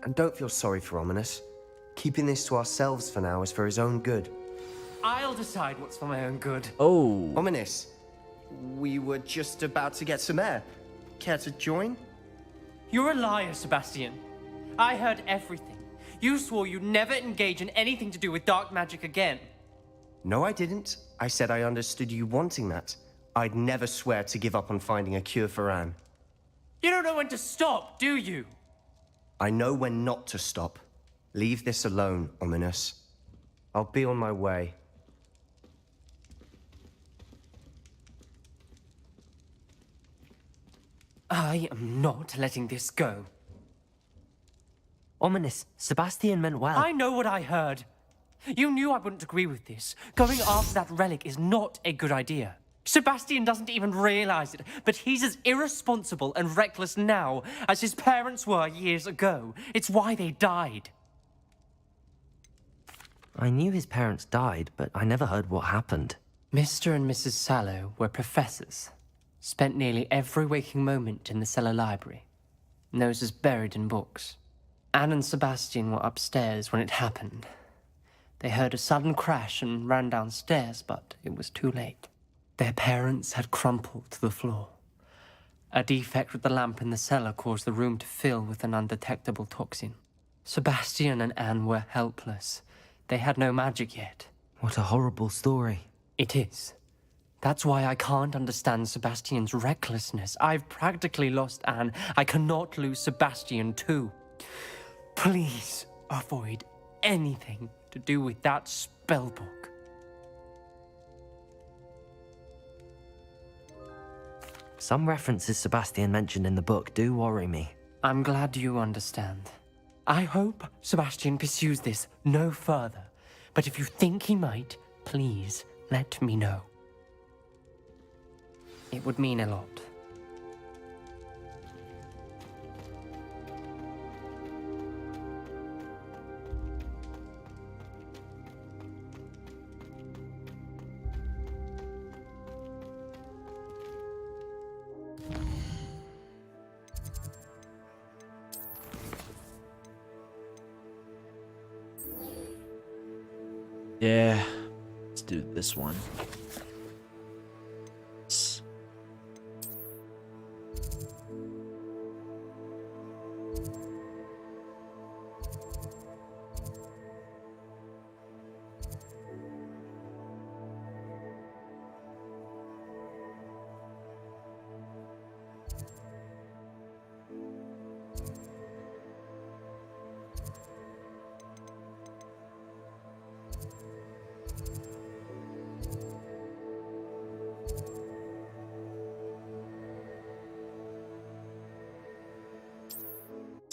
And don't feel sorry for Ominous. Keeping this to ourselves for now is for his own good.
I'll decide what's for my own good.
Oh.
Ominous, we were just about to get some air. Care to join?
You're a liar, Sebastian. I heard everything. You swore you'd never engage in anything to do with dark magic again.
No, I didn't. I said I understood you wanting that. I'd never swear to give up on finding a cure for Anne.
You don't know when to stop, do you?
I know when not to stop. Leave this alone, Ominous. I'll be on my way.
I am not letting this go.
Ominous, Sebastian meant well.
I know what I heard. You knew I wouldn't agree with this. Going after that relic is not a good idea. Sebastian doesn't even realize it, but he's as irresponsible and reckless now as his parents were years ago. It's why they died.
I knew his parents died, but I never heard what happened.
Mr. and Mrs. Sallow were professors. Spent nearly every waking moment in the cellar library. Noses buried in books. Anne and Sebastian were upstairs when it happened. They heard a sudden crash and ran downstairs, but it was too late. Their parents had crumpled to the floor. A defect with the lamp in the cellar caused the room to fill with an undetectable toxin. Sebastian and Anne were helpless. They had no magic yet.
What a horrible story.
It is. That's why I can't understand Sebastian's recklessness. I've practically lost Anne. I cannot lose Sebastian too. Please avoid anything to do with that spellbook.
Some references Sebastian mentioned in the book do worry me.
I'm glad you understand. I hope Sebastian pursues this no further. But if you think he might, please let me know. It would mean a lot.
Yeah, let's do this one.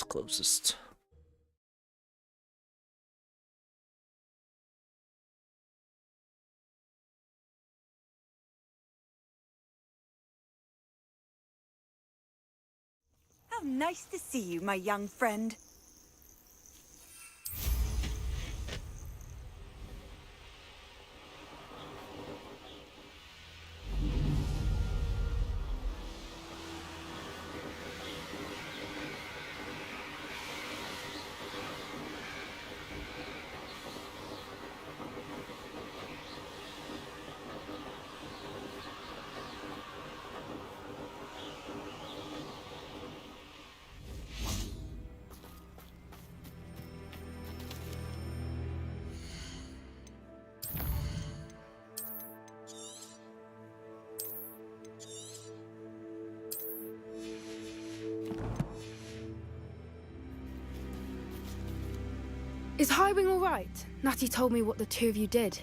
Closest.
How nice to see you, my young friend.
Is Highwing all right? Natty told me what the two of you did.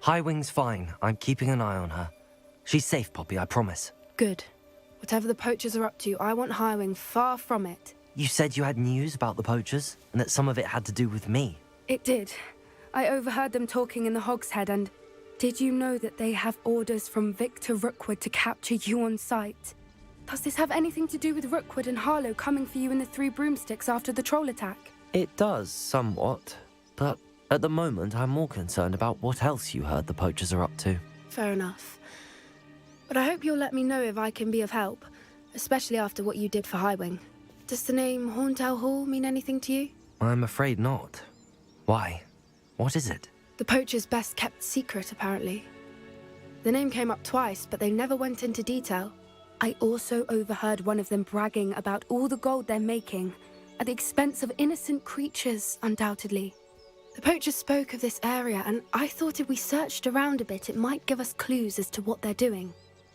Highwing's fine. I'm keeping an eye on her. She's safe, Poppy, I promise.
Good. Whatever the poachers are up to, I want Highwing far from it.
You said you had news about the poachers, and that some of it had to do with me.
It did. I overheard them talking in the Hogshead, and did you know that they have orders from Victor Rookwood to capture you on sight? Does this have anything to do with Rookwood and Harlow coming for you in the Three Broomsticks after the troll attack?
It does, somewhat. But at the moment, I'm more concerned about what else you heard the poachers are up to.
Fair enough. But I hope you'll let me know if I can be of help, especially after what you did for Highwing. Does the name Horntail Hall mean anything to you?
I'm afraid not. Why? What is it?
The poachers' best kept secret, apparently. The name came up twice, but they never went into detail. I also overheard one of them bragging about all the gold they're making, at the expense of innocent creatures, undoubtedly. The poachers spoke of this area, and I thought if we searched around a bit, it might give us clues as to what they're doing.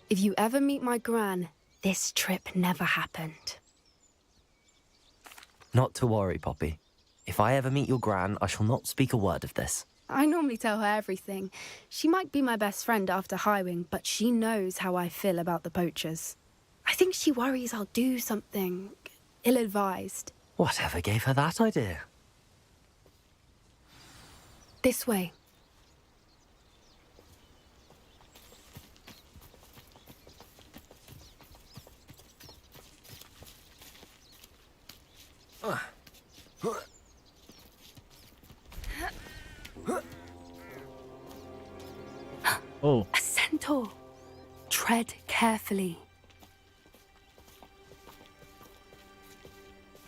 If you ever meet my gran, this trip never happened.
Not to worry, Poppy. If I ever meet your gran, I shall not speak a word of this.
I normally tell her everything. She might be my best friend after Highwing, but she knows how I feel about the poachers. I think she worries I'll do something ill-advised.
Whatever gave her that idea?
This way.
Oh.
A centaur. Tread carefully.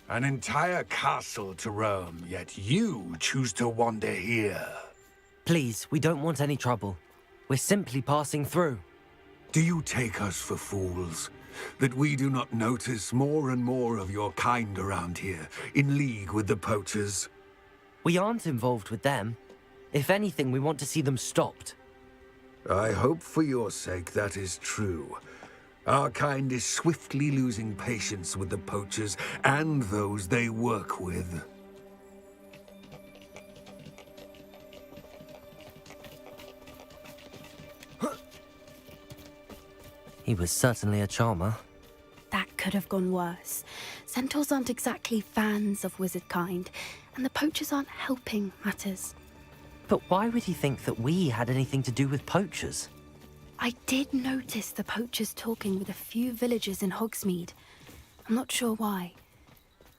An entire castle to roam, yet you choose to wander here.
Please, we don't want any trouble. We're simply passing through.
Do you take us for fools?
that we do not notice more and more of your kind around here, in league with the poachers?
We aren't involved with them. If anything, we want to see them stopped.
I hope for your sake that is true. Our kind is swiftly losing patience with the poachers and those they work with.
He was certainly a charmer.
That could have gone worse. Centaurs aren't exactly fans of wizard kind, and the poachers aren't helping matters.
But why would he think that we had anything to do with poachers?
I did notice the poachers talking with a few villagers in Hogsmeade. I'm not sure why.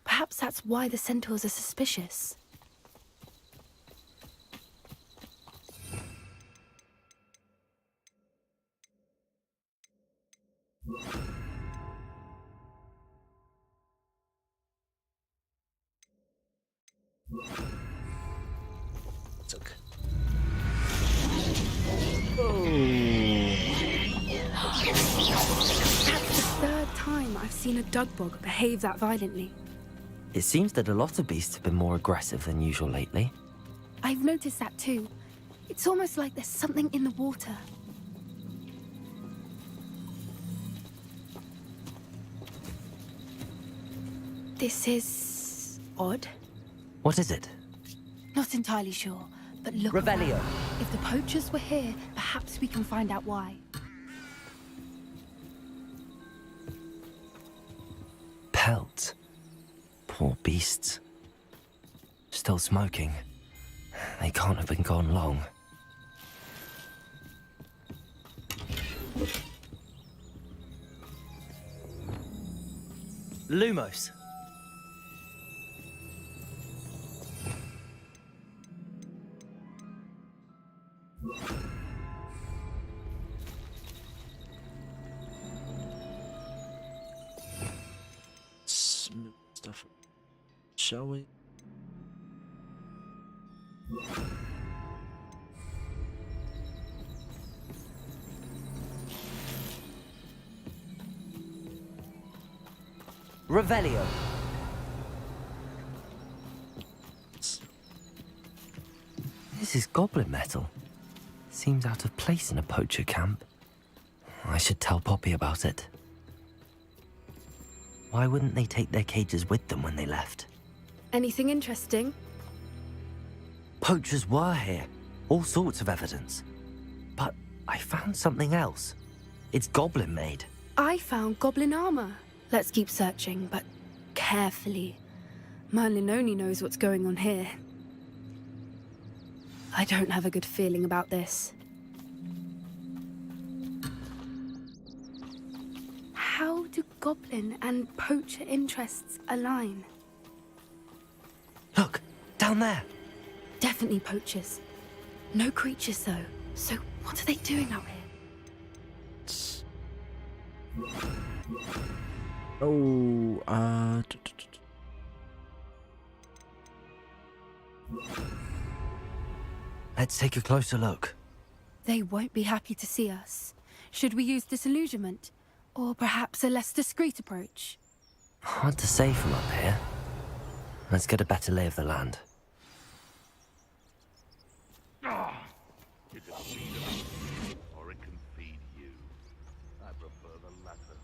Perhaps that's why the centaurs are suspicious.
It's okay.
That's the third time I've seen a dugbog behave that violently.
It seems that a lot of beasts have been more aggressive than usual lately.
I've noticed that too. It's almost like there's something in the water. This is odd.
What is it?
Not entirely sure, but look
Revelio.
around. If the poachers were here, perhaps we can find out why.
Pelt. Poor beasts. Still smoking. They can't have been gone long. Lumos.
Smooth stuff. Shall we?
Revelio. This is goblin metal. Seems out of place in a poacher camp. I should tell Poppy about it. Why wouldn't they take their cages with them when they left?
Anything interesting?
Poachers were here. All sorts of evidence. But I found something else. It's goblin made.
I found goblin armor. Let's keep searching, but carefully. Merlin only knows what's going on here. I don't have a good feeling about this. How do goblin and poacher interests align?
Look, down there.
Definitely poachers. No creatures, though. So what are they doing out here?
Oh,
Let's take a closer look.
They won't be happy to see us. Should we use disillusionment? Or perhaps a less discreet approach?
Hard to say from up here. Let's get a better lay of the land.
It can feed us, or it can feed you. I prefer the latter.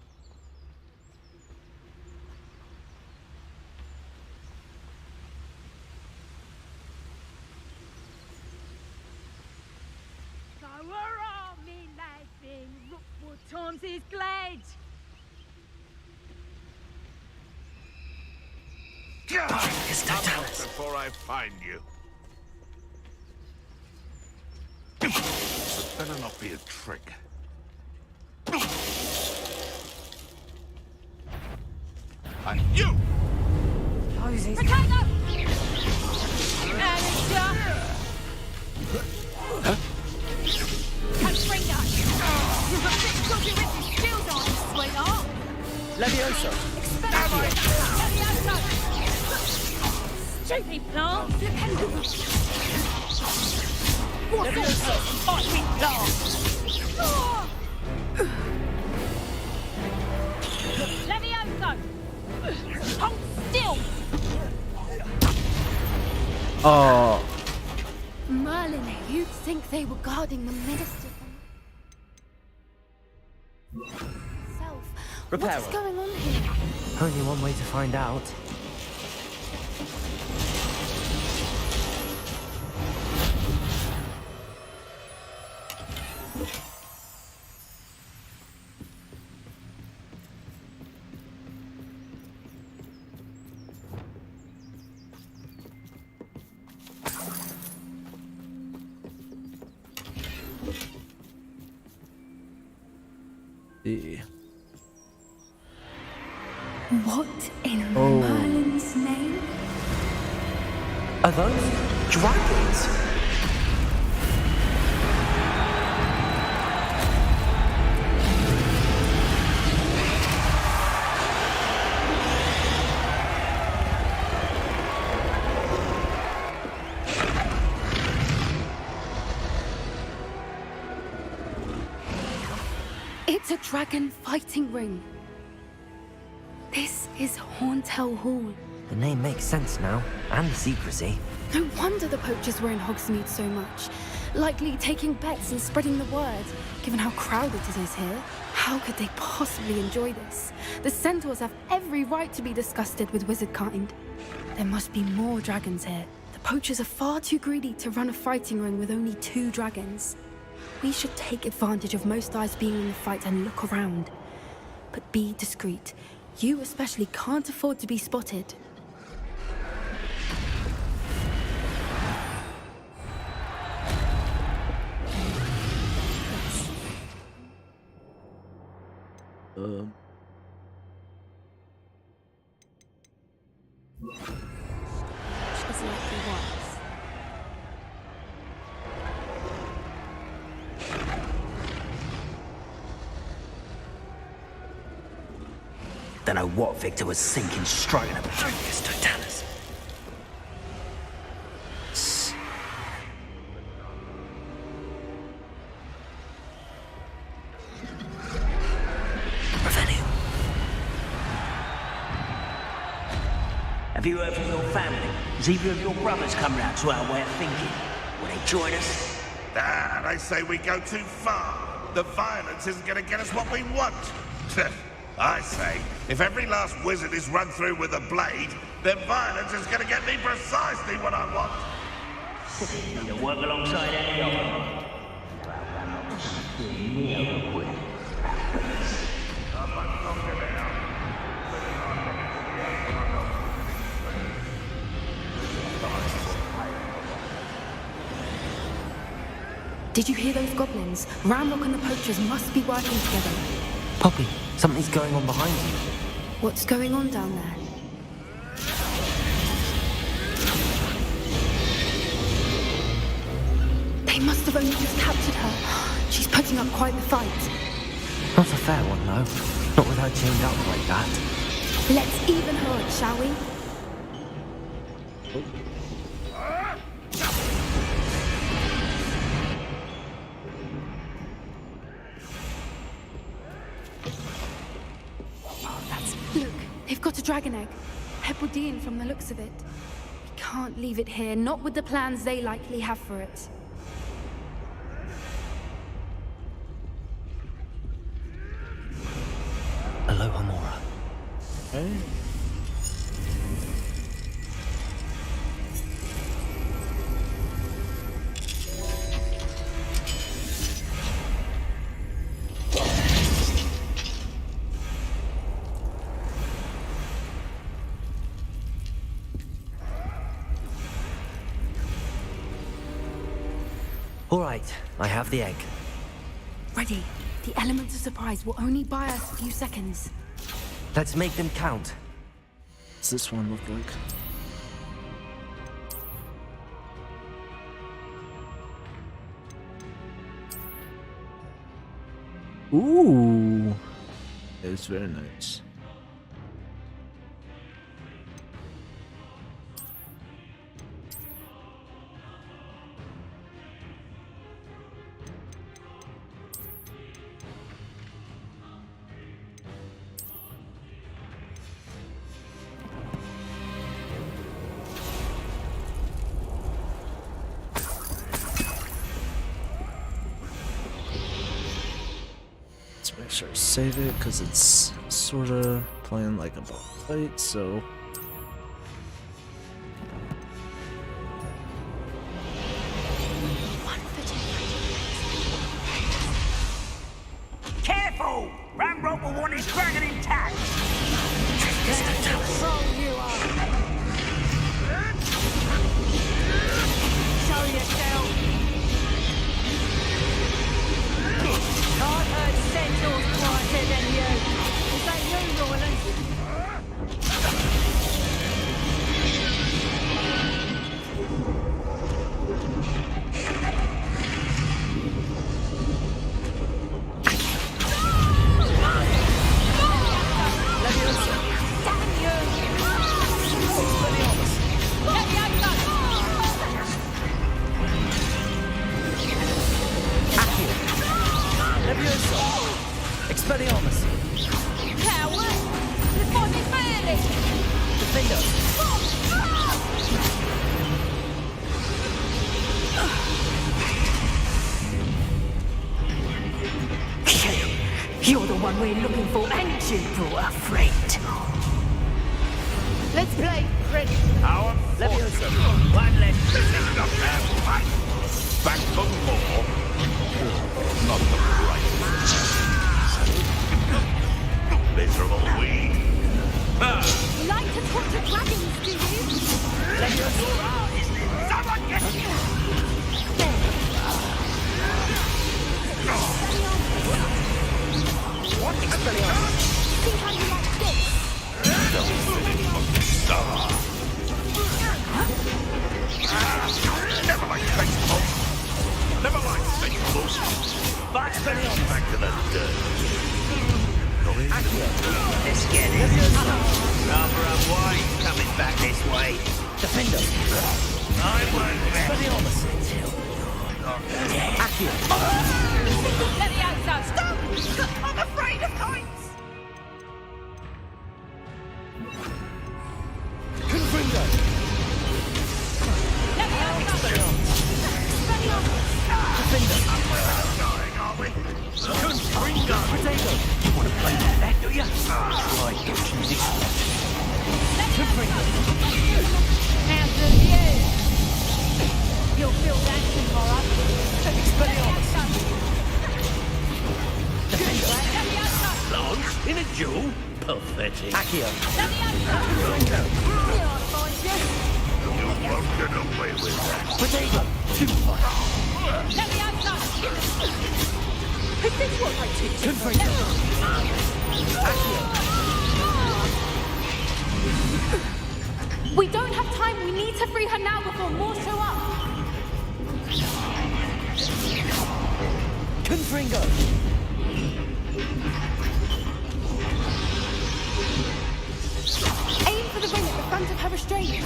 So hurrah, me lads in Rookwood times is glad.
Come out before I find you. It better not be a trick. And you!
Potato! Alistair! Katrina! You've got 6 dodgy written skills on you, sweetheart!
Levioso!
Levioso! Stupid plant! What's this? Fight me, plant! Go! Hold still!
Oh.
Merlin, you'd think they were guarding the minister himself. What
Repair
is
her.
going on here?
Only one way to find out.
Yeah.
What in
Oh.
Merlin's name?
Are those dragons?
It's a dragon fighting ring. This is Hauntel Hall.
The name makes sense now, and the secrecy.
No wonder the poachers were in Hogsmeade so much. Likely taking bets and spreading the word, given how crowded it is here. How could they possibly enjoy this? The centaurs have every right to be disgusted with wizard kind. There must be more dragons here. The poachers are far too greedy to run a fighting ring with only 2 dragons. We should take advantage of most eyes being in the fight and look around. But be discreet. You especially can't afford to be spotted.
Is likely wise.
Don't know what Victor was thinking, striking up against Totalis.
Revelio. Have you heard from your family? Has either of your brothers come round to our way of thinking? Will they join us?
Ah, they say we go too far. The violence isn't going to get us what we want. I say, if every last wizard is run through with a blade, then violence is going to get me precisely what I want.
You'll work alongside any of them.
Did you hear those goblins? Ramrock and the poachers must be working together.
Poppy, something's going on behind you.
What's going on down there? They must have only just captured her. She's putting up quite the fight.
Not a fair one, though. Not with her chained up like that.
Let's even her up, shall we? Look, they've got a dragon egg. Hebridean from the looks of it. We can't leave it here, not with the plans they likely have for it.
Aloha Mora.
Hey.
All right, I have the egg.
Ready. The element of surprise will only buy us a few seconds.
Let's make them count.
What's this one look like? Ooh, it's very nice. make sure to save it because it's sort of playing like a boss fight, so.
Careful! Ramrock will want his dragon intact!
Show yourself! I've heard centaurs quieter than you. Is that you, Roland?
Expelliarmus!
Coward! Look on me fairly!
Defender!
You're the one we're looking for, and you brought a friend. Let's play, friend.
Our
Leviosa!
One less.
back for more. Not the right. Miserable weed.
You like to talk to dragons, do you?
Leviosa! Someone get here!
What Expelliarmus?
See how you like this?
Never mind vegetables. Never mind vegetables.
Back
to the dirt.
Let's get it. Rather unwise coming back this way.
Defender!
I won't rest
Expelliarmus!
until you're dead.
Accio!
Leviosa, stop! I'm afraid of heights!
Confringo!
Leviosa! Expelliarmus!
Defender!
Dying, are we?
Confringo! Potato! You want to play like that, do you? Try dodging this one. Confringo!
Hands of you! You'll feel that tomorrow.
Expelliarmus!
Leviosa!
Lance in a duel? Pathetic.
Accio!
Leviosa! I'll find you.
You won't get away with that.
Potato! Two fire!
Leviosa! Is this what I teach you?
Confringo! Accio!
We don't have time. We need to free her now before more show up.
Confringo!
Aim for the ring at the front of her restraint.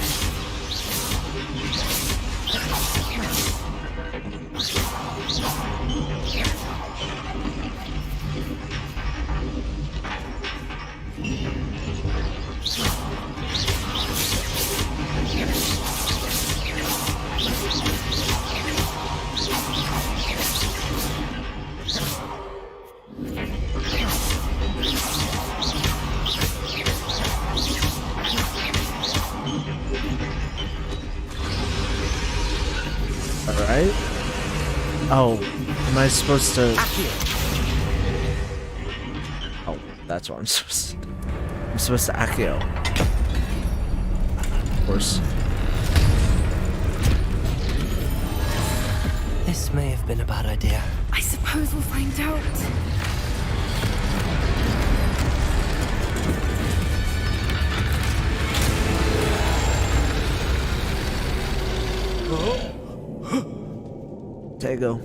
Alright. Oh, am I supposed to... Oh, that's what I'm supposed to do. I'm supposed to Accio. Of course.
This may have been a bad idea.
I suppose we'll find out.
Tego.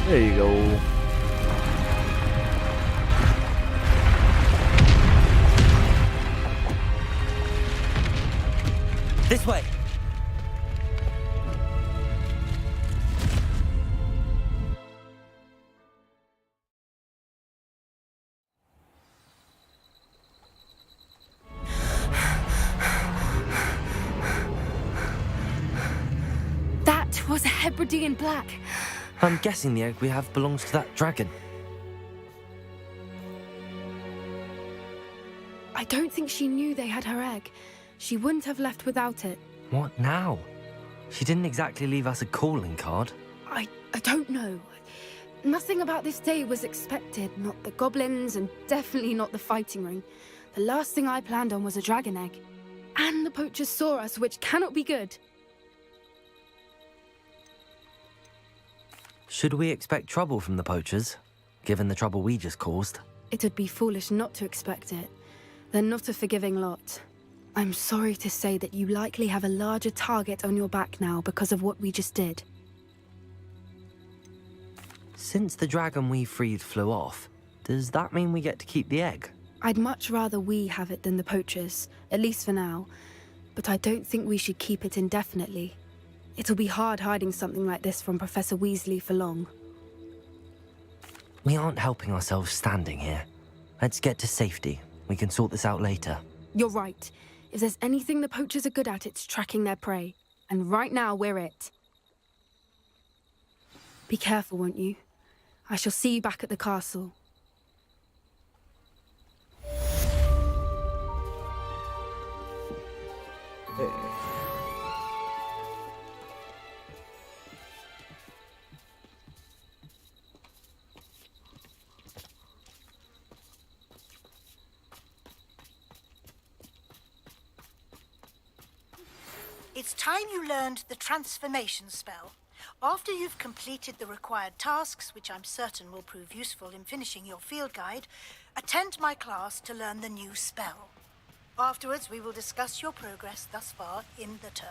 There you go.
This way.
That was a Hebridean black.
I'm guessing the egg we have belongs to that dragon.
I don't think she knew they had her egg. She wouldn't have left without it.
What now? She didn't exactly leave us a calling card.
I don't know. Nothing about this day was expected. Not the goblins, and definitely not the fighting ring. The last thing I planned on was a dragon egg. And the poachers saw us, which cannot be good.
Should we expect trouble from the poachers, given the trouble we just caused?
It would be foolish not to expect it. They're not a forgiving lot. I'm sorry to say that you likely have a larger target on your back now because of what we just did.
Since the dragon we freed flew off, does that mean we get to keep the egg?
I'd much rather we have it than the poachers, at least for now. But I don't think we should keep it indefinitely. It'll be hard hiding something like this from Professor Weasley for long.
We aren't helping ourselves standing here. Let's get to safety. We can sort this out later.
You're right. If there's anything the poachers are good at, it's tracking their prey. And right now, we're it. Be careful, won't you? I shall see you back at the castle.
It's time you learned the transformation spell. After you've completed the required tasks, which I'm certain will prove useful in finishing your field guide, attend my class to learn the new spell. Afterwards, we will discuss your progress thus far in the term.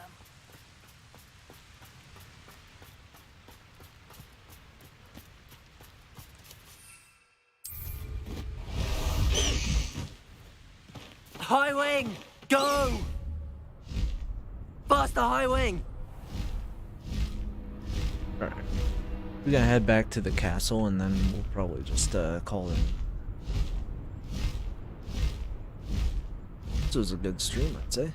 High wing! Go! Faster, high wing!
Alright. We're gonna head back to the castle and then we'll probably just call it. This was a good stream, I'd say.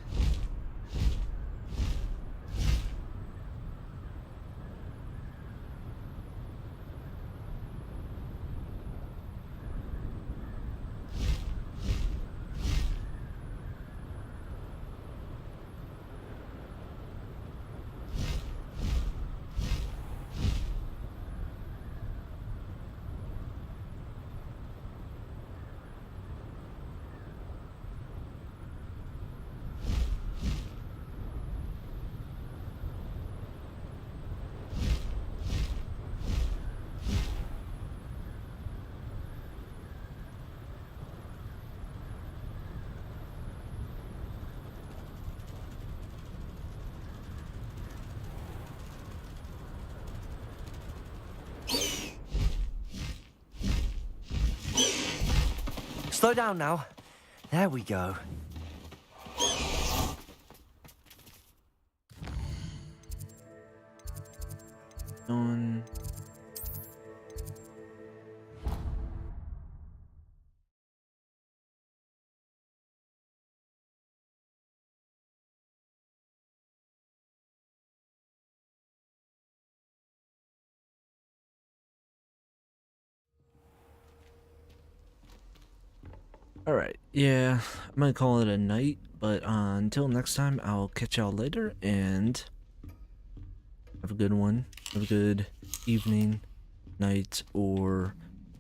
Slow down now. There we go.
On. Alright, yeah, I'm gonna call it a night, but until next time, I'll catch y'all later, and have a good one. Have a good evening, night, or,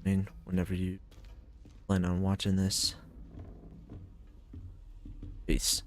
I mean, whenever you plan on watching this. Peace.